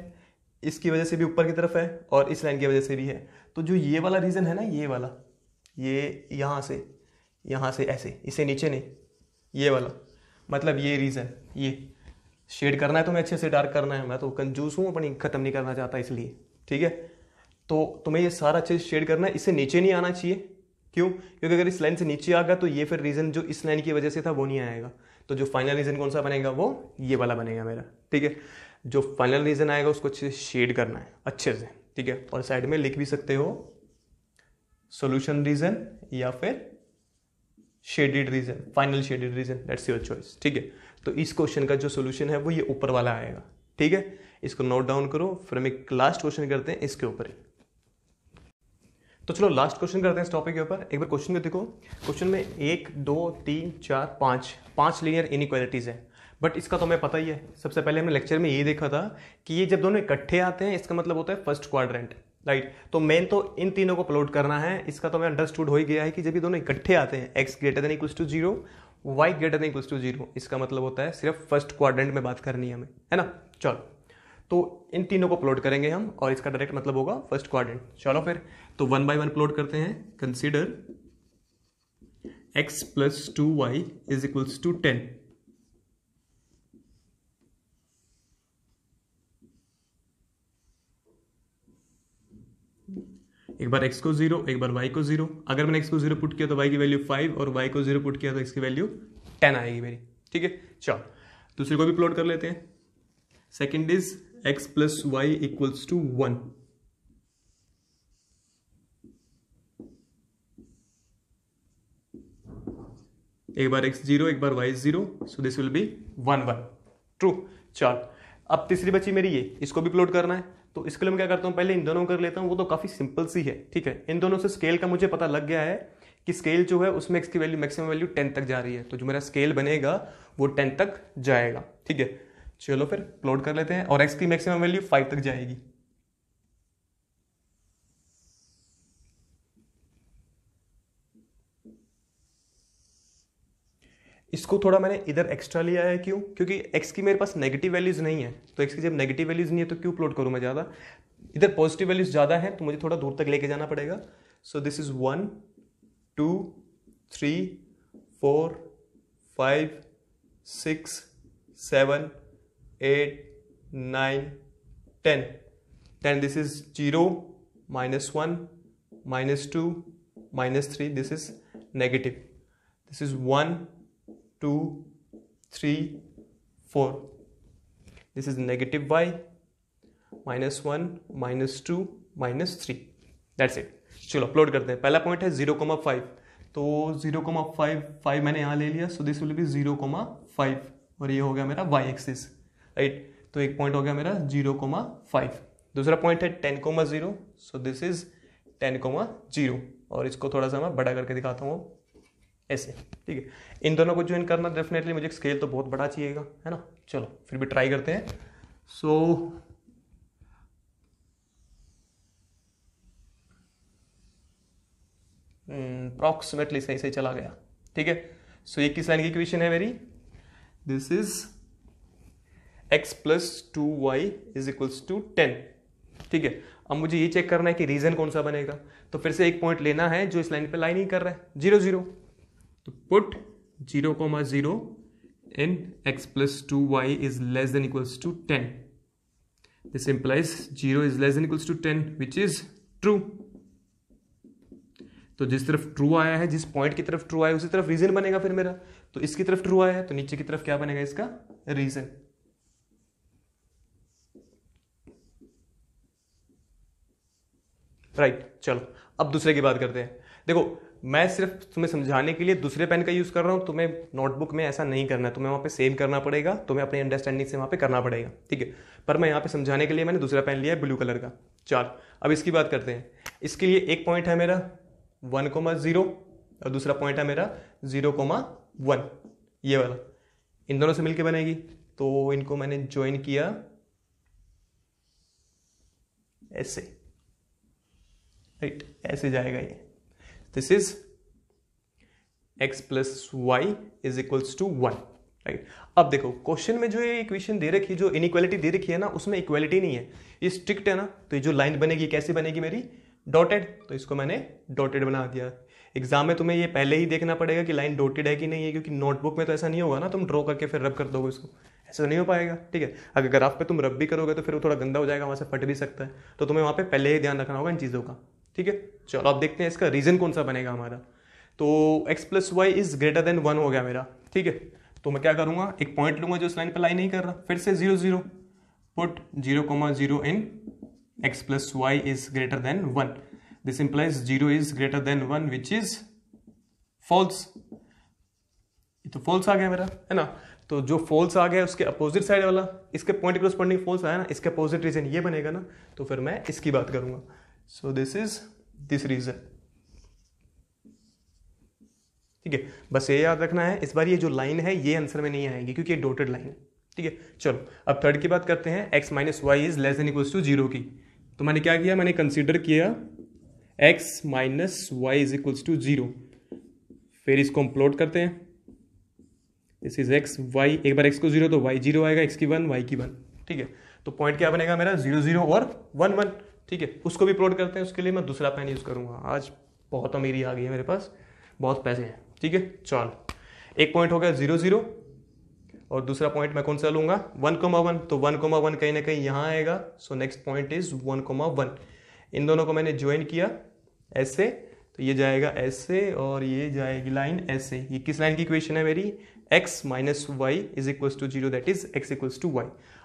[SPEAKER 1] इसकी वजह से भी ऊपर की तरफ है, और इस लाइन की वजह से भी है। तो जो ये वाला रीजन है ना, ये वाला, ये यहाँ से ऐसे, इसे नीचे नहीं, ये वाला, मतलब ये रीजन, ये शेड करना है तुम्हें अच्छे से, डार्क करना है, मैं तो कंजूस हूँ, अपनी खत्म नहीं करना चाहता इसलिए, ठीक है। तो तुम्हें ये सारा अच्छे से शेड करना है, इससे नीचे नहीं आना चाहिए। क्यों, क्योंकि अगर इस लाइन से नीचे आ गया तो ये फिर रीजन जो इस लाइन की वजह से था वो नहीं आएगा। तो जो फाइनल रीजन कौन सा बनेगा, वो ये वाला बनेगा मेरा, ठीक है। जो फाइनल रीजन आएगा उसको अच्छे से शेड करना है अच्छे से, ठीक है। और साइड में लिख भी सकते हो सॉल्यूशन रीजन या फिर shaded region, final shaded region, that's your choice, ठीक है। तो इस क्वेश्चन का जो सोल्यूशन है वो ये ऊपर वाला आएगा, ठीक है। इसको नोट डाउन करो, फिर हम एक लास्ट क्वेश्चन करते हैं इसके ऊपर ही। तो चलो लास्ट क्वेश्चन करते हैं इस टॉपिक के ऊपर। एक बार क्वेश्चन को देखो, क्वेश्चन में 1 2 3 4 5 लीनियर इनइक्वालिटीज है, बट इसका तो हमें पता ही है। सबसे पहले हमने लेक्चर में ये देखा था कि ये जब दोनों इकट्ठे आते हैं इसका मतलब होता है फर्स्ट क्वाड्रेंट, राइट। तो मेन तो इन तीनों को प्लॉट करना है। इसका तो हमें अंडरस्टूड हो ही गया है कि जब ये दोनों इकट्ठे आते हैं, x greater than equals to 0 y greater than equals to 0, इसका मतलब होता है सिर्फ फर्स्ट क्वाड्रेंट में बात करनी है हमें, है ना। चलो तो इन तीनों को प्लॉट करेंगे हम, और इसका डायरेक्ट मतलब होगा फर्स्ट क्वाड्रेंट। चलो फिर तो 1 by 1 प्लॉट करते हैं। Consider x + 2y is equals to 10। एक बार x को 0, एक बार y को 0। अगर मैंने x को 0 पुट किया तो y की वैल्यू 5, और y को 0 पुट किया तो x की वैल्यू 10 आएगी मेरी, ठीक है। चलो दूसरे को भी प्लॉट कर लेते हैं। Second is x + y equals to 1। एक बार x 0, एक बार y 0, so this will B 1 1, true. चल अब तीसरी बची मेरी ये, इसको भी प्लॉट करना है। तो इसके लिए मैं क्या करता हूँ, पहले इन दोनों कर लेता हूँ, वो तो काफी सिंपल सी है, ठीक है। इन दोनों से स्केल का मुझे पता लग गया है कि स्केल जो है उसमें x की वैल्यू मैक्सिमम वैल्यू 10 तक जा रही है, तो जो मेरा स्केल बनेगा वो 10 तक जाएगा, ठीक है। चलो फिर प्लॉट कर लेते हैं, और x की मैक्सिमम वैल्यू 5 तक जाएगी। इसको थोड़ा मैंने इधर एक्स्ट्रा लिया है, क्यों, क्योंकि x की मेरे पास नेगेटिव वैल्यूज नहीं है, तो x की जब नेगेटिव वैल्यूज नहीं है तो क्यों प्लॉट करूं मैं ज्यादा। इधर पॉजिटिव वैल्यूज ज्यादा है तो मुझे थोड़ा दूर तक लेके जाना पड़ेगा। So this is 1 2 3 4 5 6 7 8 9 10 10। This is 0 -1 -2 -3, this is negative. This is 1 2 3 4, this is negative y, -1 -2 -3, that's it. चलो अपलोड करते हैं। पहला पॉइंट है 0,5, तो 0,5 मैंने यहाँ ले लिया, सो दिस विल बी 0,5 और ये हो गया मेरा y एक्सिस, राइट। तो एक पॉइंट हो गया मेरा 0,5। दूसरा पॉइंट है 10,0, सो दिस इज 10,0 और इसको थोड़ा सा मैं बड़ा करके दिखाता हूँ ऐसे, ठीक है। इन दोनों को ज्वाइन करना डेफिनेटली मुझे स्केल तो बहुत बड़ा चाहिएगा, है ना। चलो फिर भी ट्राई करते हैं। सो अप्रॉक्सीमेटली सही सही चला गया, ठीक है। सो ये किस लाइन की इक्वेशन है मेरी, दिस इज x + 2y = 10, ठीक है। अब मुझे ये चेक करना है कि रीजन कौन सा बनेगा, तो फिर से एक पॉइंट लेना है जो इस लाइन पे लाइन ही कर रहा है, 0 0, तो put 0,0 in x + 2y ≤ 10, this implies 0 ≤ 10 which is true। तो जिस तरफ ट्रू आया है, जिस पॉइंट की तरफ ट्रू आया है उसी तरफ रीजन बनेगा फिर मेरा, तो इसकी तरफ ट्रू आया है तो नीचे की तरफ क्या बनेगा इसका रीजन, राइट। चलो अब दूसरे की बात करते हैं। देखो मैं सिर्फ तुम्हें समझाने के लिए दूसरे पेन का यूज कर रहा हूं, तुम्हें नोटबुक में ऐसा नहीं करना है, तुम्हें वहां पे सेव करना पड़ेगा, तुम्हें अपनी अंडरस्टैंडिंग से वहां पे करना पड़ेगा, ठीक है। पर मैं यहाँ पे समझाने के लिए मैंने दूसरा पेन लिया है ब्लू कलर का। चल अब इसकी बात करते हैं। इसके लिए एक पॉइंट है मेरा 1,0 और दूसरा पॉइंट है मेरा 0,1, ये वाला, इन दोनों से मिलके बनेगी, तो इनको मैंने ज्वाइन किया ऐसे, राइट, ऐसे जाएगा ये। This is x + y = 1, right. अब देखो क्वेश्चन में जो ये इक्वेशन दे रखी है, जो इनइक्वालिटी दे रखी है ना, उसमें इक्वालिटी नहीं है, ये स्ट्रिक्ट है ना। तो ये जो लाइन बनेगी कैसे बनेगी मेरी, डॉटेड, तो इसको मैंने डॉटेड बना दिया। एग्जाम में तुम्हें ये पहले ही देखना पड़ेगा कि लाइन डॉटेड है कि नहीं है, क्योंकि नोटबुक में तो ऐसा नहीं होगा ना, तुम ड्रॉ करके फिर रब कर दोगे इसको, ऐसा नहीं हो पाएगा, ठीक है। अगर ग्राफ पे तुम रब भी करोगे तो फिर वो थोड़ा गंदा हो जाएगा, वहां से फट भी सकता है, तो तुम्हें वहां पे पहले ही ध्यान रखना होगा इन चीजों का, ठीक है। चलो अब देखते हैं इसका रीजन कौन सा बनेगा हमारा। तो x + y > 1 हो गया मेरा, ठीक है। तो मैं क्या करूंगा, एक पॉइंट लूंगा जो इस लाइन पे लाइन नहीं कर रहा, फिर से 0 0, put 0,0 in x + y > 1, this implies 0 > 1 which is false. ये तो फॉल्स आ गया मेरा, है ना। तो जो फॉल्स आ गया उसके अपोजिट साइड वाला, इसके पॉइंट के कॉरस्पॉन्डिंग फॉल्स आया ना, इसके अपोजिट रीजन ये बनेगा ना, तो फिर मैं इसकी बात करूंगा। So this is this region, ठीक है। बस ये याद रखना है, इस बार ये जो लाइन है ये आंसर में नहीं आएगी क्योंकि ये डॉटेड लाइन है, ठीक है। चलो अब थर्ड की बात करते हैं, x - y ≤ 0 की। तो मैंने क्या किया, मैंने कंसीडर किया x - y = 0, फिर इसको हम प्लॉट करते हैं। दिस इज x y, एक बार x को 0 तो y 0 आएगा, x की 1 y की 1, ठीक है। तो पॉइंट क्या बनेगा मेरा 0 0 और 1 1, ठीक है। उसको भी प्लॉट करते हैं, उसके लिए मैं दूसरा पेन यूज करूंगा। आज बहुत अमीरी आ गई है मेरे पास, बहुत पैसे हैं, ठीक है। चल एक पॉइंट हो गया 0 0 और दूसरा पॉइंट मैं कौन सा लूंगा 1,1, तो 1,1 कहीं ना कहीं यहाँ आएगा, सो नेक्स्ट पॉइंट इज 1,1। इन दोनों को मैंने ज्वाइन किया ऐसे, तो ये जाएगा ऐसे और ये जाएगी लाइन ऐसे। ये किस लाइन की इक्वेशन है मेरी, x - y = 0, that is x = y।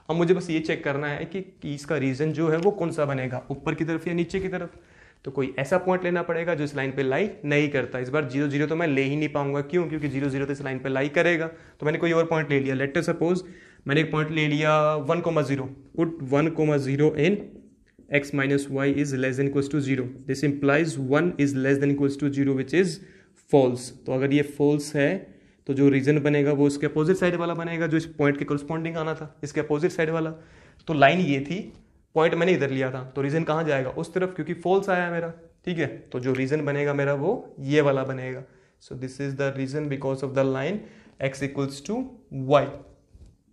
[SPEAKER 1] अब मुझे बस ये चेक करना है कि इसका रीजन जो है वो कौन सा बनेगा, ऊपर की तरफ या नीचे की तरफ। तो कोई ऐसा पॉइंट लेना पड़ेगा जो इस लाइन पे लाई नहीं करता। इस बार 0 0 तो मैं ले ही नहीं पाऊंगा, क्यों, क्योंकि 0 0 तो इस लाइन पे लाई करेगा। तो मैंने कोई और पॉइंट ले लिया, लेट अस सपोज मैंने एक पॉइंट ले लिया 1,0, put 1,0 in x - y > 0, this implies 1 < 0 which is false. तो अगर ये फॉल्स है तो जो रीजन बनेगा वो इसके अपोजिट साइड वाला बनेगा, जो इस पॉइंट के कोरस्पॉन्डिंग आना था, इसके अपोजिट साइड वाला। तो लाइन ये थी, पॉइंट मैंने इधर लिया था, तो रीजन कहाँ जाएगा, उस तरफ, क्योंकि फॉल्स आया मेरा, ठीक है। तो जो रीजन बनेगा मेरा वो ये वाला बनेगा। So this is the region because of the line x = y,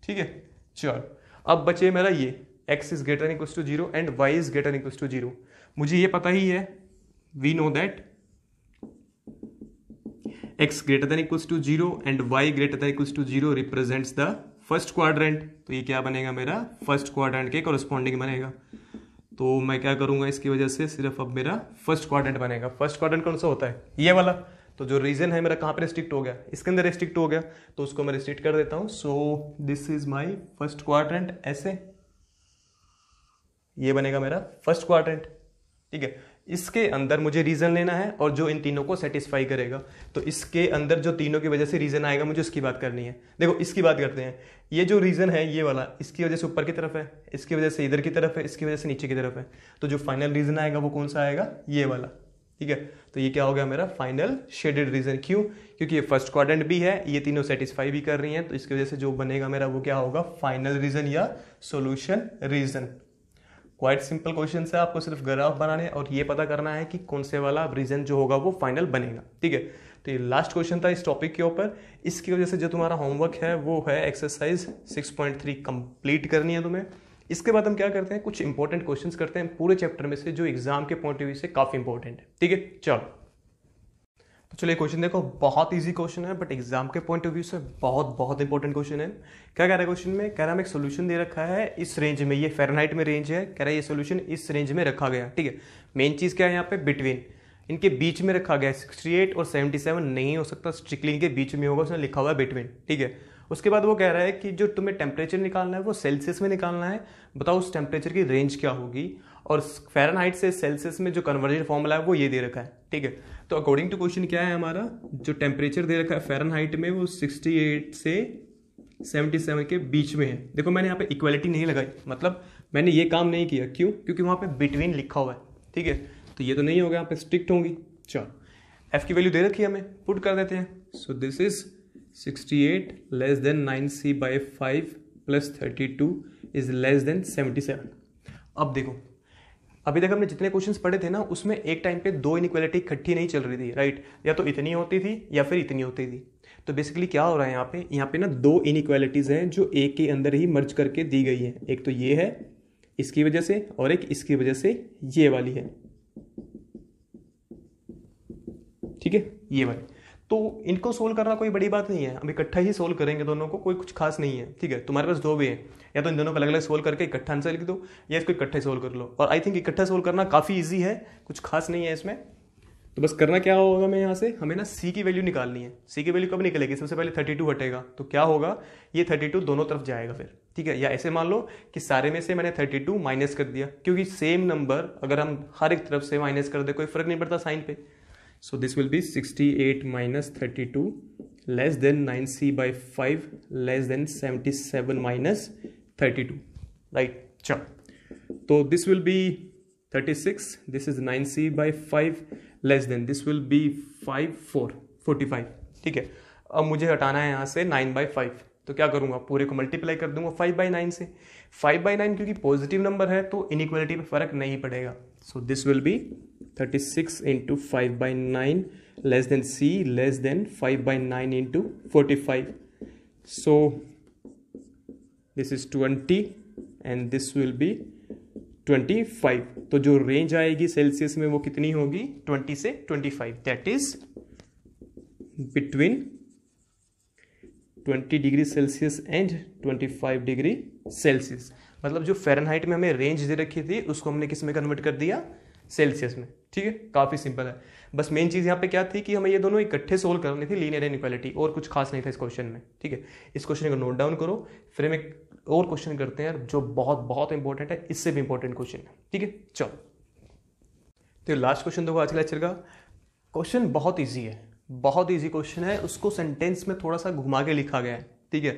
[SPEAKER 1] ठीक है। चल अब बचे मेरा ये x > 0 एंड y > 0। मुझे ये पता ही है, we know that x > 0 and y > 0 represents the first quadrant. तो ये क्या बनेगा मेरा फर्स्ट क्वाड्रेंट के कोरस्पॉन्डिंग बनेगा। तो मैं क्या करूंगा, इसकी वजह से सिर्फ अब मेरा फर्स्ट क्वाड्रेंट बनेगा। फर्स्ट क्वाड्रेंट कौन सा होता है, ये वाला। तो जो रीजन है मेरा कहाँ पे रिस्ट्रिक्ट हो गया, इसके अंदर रिस्ट्रिक्ट हो गया, तो उसको मैं रिस्ट्रिक्ट कर देता हूँ। सो this is my first quadrant ऐसे, ये बनेगा मेरा फर्स्ट क्वाड्रेंट। ठीक है, इसके अंदर मुझे रीजन लेना है और जो इन तीनों को सेटिस्फाई करेगा। तो इसके अंदर जो तीनों की वजह से रीजन आएगा, मुझे उसकी बात करनी है। देखो इसकी बात करते हैं। ये जो रीजन है ये वाला, इसकी वजह से ऊपर की तरफ है, इसकी वजह से इधर की तरफ है, इसकी वजह से नीचे की तरफ है। तो जो फाइनल रीजन आएगा वो कौन सा आएगा, ये वाला। ठीक है, तो ये क्या हो गया मेरा फाइनल शेडेड रीजन। क्यों? क्योंकि ये फर्स्ट क्वाड्रेंट भी है, ये तीनों सेटिस्फाई भी कर रही हैं, तो इसकी वजह से जो बनेगा मेरा वो क्या होगा, फाइनल रीजन या solution region. Quite simple question है, आपको सिर्फ ग्राफ बनाने और ये पता करना है कि कौन से वाला रीजन जो होगा वो फाइनल बनेगा। ठीक है, तो ये लास्ट क्वेश्चन था इस टॉपिक के ऊपर। इसकी वजह से जो तुम्हारा होमवर्क है वो है एक्सरसाइज 6.3 कंप्लीट करनी है तुम्हें। इसके बाद हम क्या करते हैं, कुछ इंपॉर्टेंट क्वेश्चंस करते हैं पूरे चैप्टर में से जो एग्जाम के पॉइंट ऑफ व्यू से काफी इंपॉर्टेंट है। ठीक है, चलो तो चलिए क्वेश्चन देखो, बहुत इजी क्वेश्चन है बट एग्जाम के पॉइंट ऑफ व्यू से बहुत बहुत इंपॉर्टेंट क्वेश्चन है। क्या कह रहा है क्वेश्चन में, कह रहा है हमें एक सोल्यूशन दे रखा है इस रेंज में, ये फ़ारेनहाइट में रेंज है, कह रहा है ये सोल्यूशन इस रेंज में रखा गया। ठीक है, मेन चीज़ क्या है यहाँ पे, बिटवीन, इनके बीच में रखा गया। 68 और 77 नहीं हो सकता, स्ट्रिक्टली इनके बीच में होगा, उसने लिखा हुआ है बिटवीन। ठीक है, उसके बाद वो कह रहा है कि जो तुम्हें टेम्परेचर निकालना है वो सेल्सियस में निकालना है, बताओ उस टेम्परेचर की रेंज क्या होगी। और फ़ारेनहाइट से सेल्सियस में जो कन्वर्जन फॉर्मूला है वो ये दे रखा है। ठीक है, तो अकॉर्डिंग टू क्वेश्चन क्या है हमारा, जो टेम्परेचर दे रखा है फ़ारेनहाइट में वो 68 से 77 के बीच में है। देखो मैंने यहाँ पे इक्वलिटी नहीं लगाई, मतलब मैंने ये काम नहीं किया। क्यों? क्योंकि वहाँ पे बिटवीन लिखा हुआ है। ठीक है, तो ये तो नहीं होगा, यहाँ पे स्ट्रिक्ट होंगी। चलो एफ की वैल्यू दे रखी है, हमें पुट कर देते हैं। सो this is 68 less than 9c/5 plus 32 is less then 77। अब देखो, अभी तक हमने जितने क्वेश्चंस पढ़े थे ना, उसमें एक टाइम पे दो इनइक्वालिटी इकट्ठी नहीं चल रही थी, राइट। या तो इतनी होती थी या फिर इतनी होती थी। तो बेसिकली क्या हो रहा है यहाँ पे ना दो इनइक्वालिटीज हैं जो एक के अंदर ही मर्ज करके दी गई है। एक तो ये है इसकी वजह से और एक इसकी वजह से ये वाली है। ठीक है, ये वाली। तो इनको सोल्व करना कोई बड़ी बात नहीं है, हम इकट्ठा ही सोल्व करेंगे दोनों को, कोई कुछ खास नहीं है। ठीक है, तुम्हारे पास दो भी है, या तो इन दोनों को अलग अलग सोल्व करके इकट्ठा आंसर लिख दो या इसको इकट्ठा सोल्व कर लो। और आई थिंक इकट्ठा सोल्व करना काफ़ी ईजी है, कुछ खास नहीं है इसमें। तो बस करना क्या होगा, हमें यहाँ से हमें ना सी की वैल्यू निकालनी है। सी की वैल्यू कब निकलेगी, सबसे पहले 32 हटेगा, तो क्या होगा, ये 32 दोनों तरफ जाएगा फिर। ठीक है, या ऐसे मान लो कि सारे में से मैंने 32 माइनस कर दिया, क्योंकि सेम नंबर अगर हम हर एक तरफ से माइनस कर दे कोई फर्क नहीं पड़ता साइन पे। So this will be 68 minus 32 less than 9c/5 less than 77 minus 32, right? चलो, तो this will be 36, this is 9c/5 less than, this will be 45। ठीक है, अब मुझे हटाना है यहाँ से 9/5, तो क्या करूँगा, पूरे को मल्टीप्लाई कर दूंगा 5/9 से। 5/9 क्योंकि पॉजिटिव नंबर है तो इनइक्वालिटी पे फर्क नहीं पड़ेगा। So this will be 36 into 5/9 less than c less than 5/9 into 45। So this is 20 and this will be 25। तो जो रेंज आएगी सेल्सियस में वो कितनी होगी, 20 से 25, that is between 20 degree Celsius and 25 degree Celsius. मतलब जो फ़ारेनहाइट में हमें रेंज दे रखी थी उसको हमने किस में कन्वर्ट कर दिया, सेल्सियस में। ठीक है, काफ़ी सिंपल है। बस मेन चीज़ यहाँ पे क्या थी कि हमें ये दोनों इकट्ठे सोल्व करनी थी, लीनियर इनइक्वालिटी, और कुछ खास नहीं था इस क्वेश्चन में। ठीक है, इस क्वेश्चन को नोट डाउन करो, फिर हम एक और क्वेश्चन करते हैं जो बहुत बहुत इंपॉर्टेंट है, इससे भी इंपॉर्टेंट क्वेश्चन है। ठीक है, चलो तो लास्ट क्वेश्चन देखो आज के लेक्चर का। क्वेश्चन बहुत ईजी है, बहुत ईजी क्वेश्चन है, उसको सेंटेंस में थोड़ा सा घुमा के लिखा गया है। ठीक है,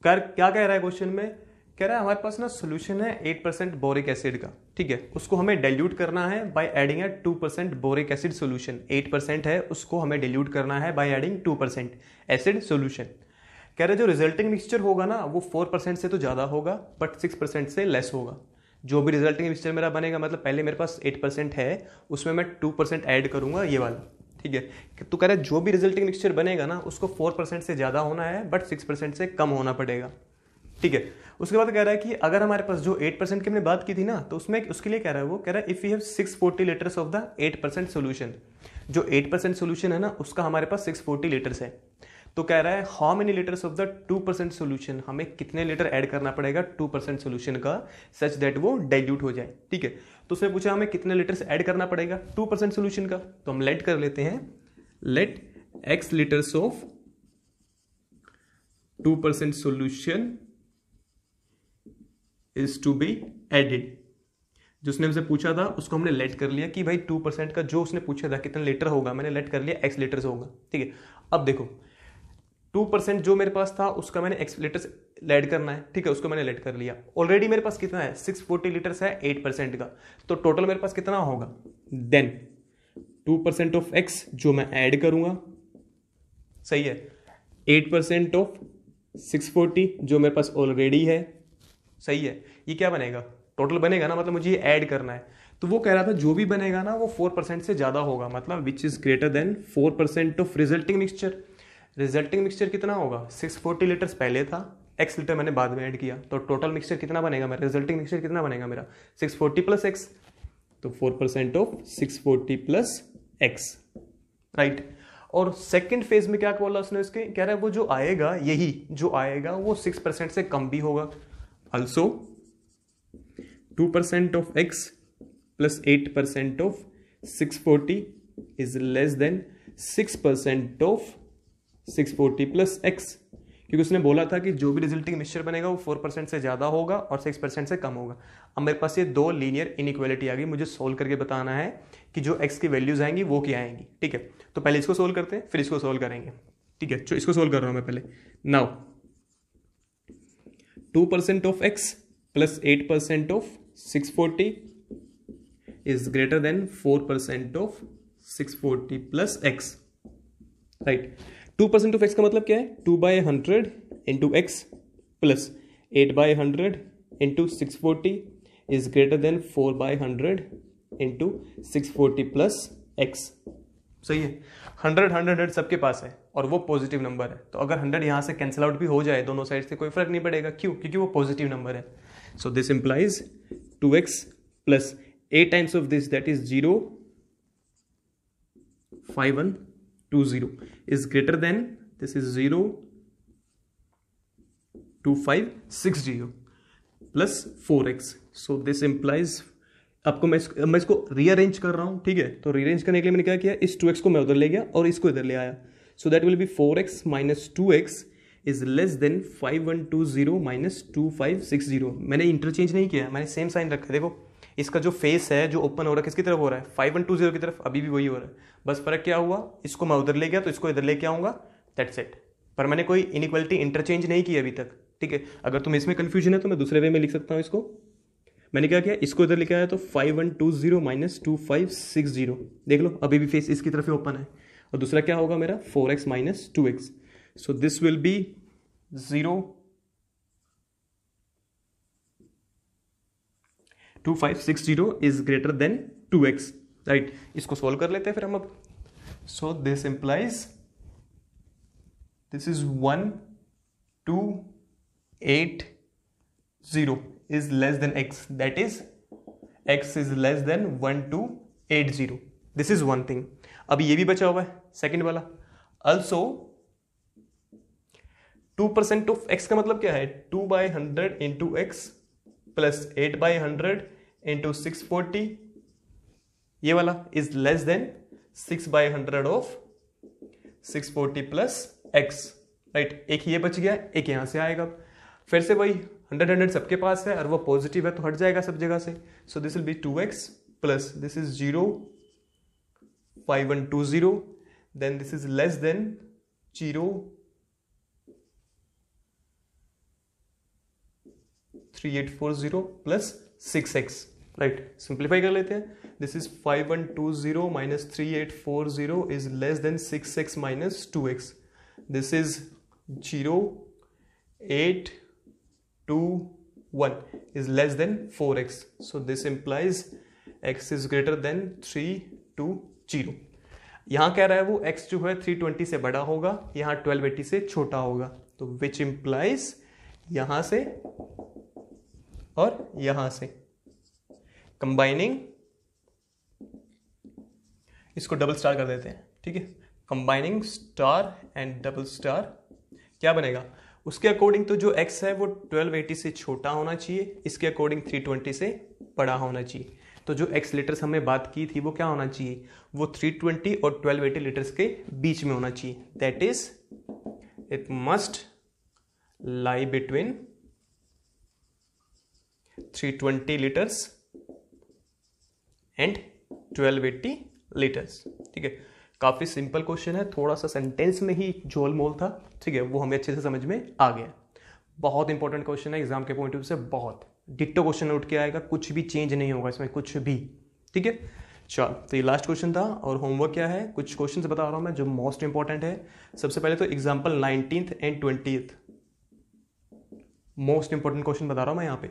[SPEAKER 1] क्या कह रहा है क्वेश्चन में, कह रहा है हमारे पास ना सोल्यूशन है 8% बोरिक एसिड का। ठीक है, उसको हमें डाइल्यूट करना है by adding 2% boric acid solution. 8% है, उसको हमें डाइल्यूट करना है बाय एडिंग 2% एसिड सोल्यूशन। कह रहे जो रिजल्टिंग मिक्सचर होगा ना वो 4% से तो ज़्यादा होगा बट 6% से लेस होगा। जो भी रिजल्टिंग मिक्सचर मेरा बनेगा, मतलब पहले मेरे पास 8% है, उसमें मैं 2% ऐड करूंगा, ये वाला। ठीक है, तो कह रहा है जो भी रिजल्टिंग मिक्सचर बनेगा ना उसको 4% से ज़्यादा होना है बट 6% से कम होना पड़ेगा। ठीक है, उसके बाद कह रहा है कि अगर हमारे पास जो 8% की हमने बात की थी ना, तो उसमें उसके लिए कह रहा है, वो कह रहा है if you have 640 litres of the 8% solution. जो 8% सोल्यूशन है ना उसका हमारे पास 640 लीटर्स है। तो कह रहा है how many litres of the 2% solution, हमें कितने लीटर ऐड करना पड़ेगा 2% सोल्यूशन का सच दैट वो डाइल्यूट हो जाए। ठीक है, तो उसने पूछा हमें कितने लीटर्स ऐड करना पड़ेगा 2% सोल्यूशन का, तो हम लेट कर लेते हैं, let x litres of 2% solution is to be added। जो उसने हमसे पूछा था उसको हमने लेट कर लिया कि भाई 2% का जो उसने पूछा था कितना लीटर होगा, मैंने लेट कर लिया x लीटर होगा। ठीक है, अब देखो 2% जो मेरे पास था उसका मैंने x लीटर लेट करना है। ठीक है, उसको मैंने लेट कर लिया। ऑलरेडी मेरे पास कितना है 640 लीटर्स है 8% का, तो टोटल मेरे पास कितना होगा, देन 2% ऑफ x जो मैं ऐड करूंगा, सही है, 8% ऑफ 640 जो मेरे पास ऑलरेडी है, सही है, ये क्या बनेगा, टोटल बनेगा ना, मतलब मुझे ये ऐड करना है। तो वो कह रहा था जो भी बनेगा ना वो 4% से ज्यादा होगा, मतलब विच is greater then 4% of resulting mixture. Resulting mixture कितना होगा, 640 लीटर्स पहले था, x लीटर मैंने बाद में ऐड किया, तो टोटल मिक्सचर कितना बनेगा मेरा, रिजल्टिंग मिक्सचर कितना बनेगा मेरा 640 प्लस x, तो 4% ऑफ 640 प्लस x, राइट। और सेकंड फेज में क्या बोला उसने, उसके कह रहा है वो जो आएगा, यही जो आएगा वो 6% से कम भी होगा। also 2% of x plus 8% of 640 is less than 6% of 640 plus x, क्योंकि उसने बोला था कि जो भी रिजल्टिंग मिक्सचर बनेगा वो 4% से ज्यादा होगा और 6% से कम होगा। अब मेरे पास ये दो लीनियर इनइक्वालिटी आ गई, मुझे सोल्व करके बताना है कि जो x की वैल्यूज आएंगी वो क्या आएंगी। ठीक है, तो पहले इसको सोल्व करते हैं फिर इसको सोल्व करेंगे। ठीक है, तो इसको सोल्व कर रहा हूं मैं पहले। Now 2% of x plus 8% of 640 is greater then 4% of 640 plus x, right. 2% of x का मतलब क्या है, 2/100 into x plus 8/100 into 640 is greater then 4/100 into 640 plus x, सही है। 100 सबके पास है और वो पॉजिटिव नंबर है, तो अगर 100 यहां से कैंसिल आउट भी हो जाए दोनों साइड से कोई फर्क नहीं पड़ेगा, क्यों, क्योंकि वो पॉजिटिव नंबर है। सो this implies 2x plus 8 times of this that is 0 5120 is greater than, this is 0 2560 plus 4x, so this implies, आपको मैं इसको रीअरेंज कर रहा हूं। ठीक है, तो रीअरेंज करने के लिए मैंने क्या किया, इस 2x को मैं उधर ले गया और इसको इधर ले आया, so that will be 4x minus 2x is less then 5120 minus 2560। मैंने इंटरचेंज नहीं किया, मैंने सेम साइन रखा है। देखो इसका जो फेस है जो ओपन हो रहा है किसकी तरफ हो रहा है, 5120 की तरफ, अभी भी वही हो रहा है, बस फर्क क्या हुआ, इसको मैं उधर ले गया तो इसको इधर लेके आऊंगा, दैट्स इट। पर मैंने कोई इनइक्वालिटी इंटरचेंज नहीं की अभी तक। ठीक है, अगर तुम इसमें कंफ्यूजन है तो मैं दूसरे वे में लिख सकता हूं इसको। मैंने क्या किया, इसको इधर लेके आया तो 5120 माइनस 2560, देख लो अभी भी फेस इसकी तरफ ही ओपन है, और दूसरा क्या होगा मेरा 4x minus 2x, so this will B 0 2560 is greater then 2x, right. इसको सोल्व कर लेते हैं फिर हम अब। सो this implies this is 1280 is less then x, that is x is less then 1280, this is one thing. अब ये भी बचा हुआ है सेकेंड वाला। ऑल्सो 2% ऑफ x का मतलब क्या है, 2/100 इंटू एक्स प्लस 8/100 इंटू 640, ये वाला is less then 6/100 of 640 plus x, right. एक ये बच गया, एक यहां से आएगा, फिर से वही 100 सबके पास है और वो पॉजिटिव है तो हट जाएगा सब जगह से, so this will be 2x plus this is 0 5120, then this is less than 0 3840 plus 6x, right. Simplify कर लेते हैं, this is 5120 minus 3840 is less than 6x minus 2x, this is 0821 is less than 4x, so this implies x is greater than 320। यहां कह रहा है वो x जो है 320 से बड़ा होगा, यहां 1280 से छोटा होगा, तो विच इंप्लाइज यहां से और यहां से कंबाइनिंग, इसको डबल स्टार कर देते हैं। ठीक है, combining star and double star क्या बनेगा, उसके अकॉर्डिंग तो जो x है वो 1280 से छोटा होना चाहिए, इसके अकॉर्डिंग 320 से बड़ा होना चाहिए। तो जो x लीटर्स हमने बात की थी वो क्या होना चाहिए, वो 320 और 1280 लीटर्स के बीच में होना चाहिए, that is it must lie between 320 liters and 1280 litres. ठीक है, काफ़ी सिंपल क्वेश्चन है, थोड़ा सा सेंटेंस में ही झोलमोल था। ठीक है, वो हमें अच्छे से समझ में आ गया। बहुत इंपॉर्टेंट क्वेश्चन है एग्जाम के पॉइंट ऑफ व्यू से, बहुत डिट्टो क्वेश्चन उठ के आएगा, कुछ भी चेंज नहीं होगा इसमें, कुछ भी। ठीक है, चल तो ये लास्ट क्वेश्चन था। और होमवर्क क्या है, कुछ क्वेश्चंस बता रहा हूं मैं जो मोस्ट इंपॉर्टेंट है। सबसे पहले तो example 19th and 20th, most important question बता रहा हूं मैं यहाँ पे।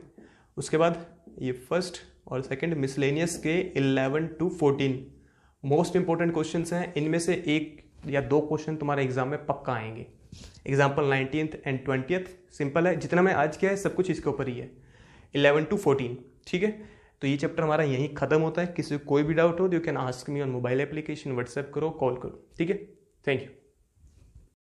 [SPEAKER 1] उसके बाद ये फर्स्ट और सेकंड मिसलेनियस के 11 to 14 मोस्ट इंपॉर्टेंट क्वेश्चंस हैं। इनमें से एक या दो क्वेश्चन तुम्हारे एग्जाम में पक्का आएंगे। Example 19th and 20th simple है, जितना मैं आज किया है सब कुछ इसके ऊपर ही है, 11 to 14। ठीक है, तो ये चैप्टर हमारा यहीं खत्म होता है। किसी को कोई भी डाउट हो, you can ask me on mobile application, WhatsApp करो, कॉल करो। ठीक है, थैंक यू।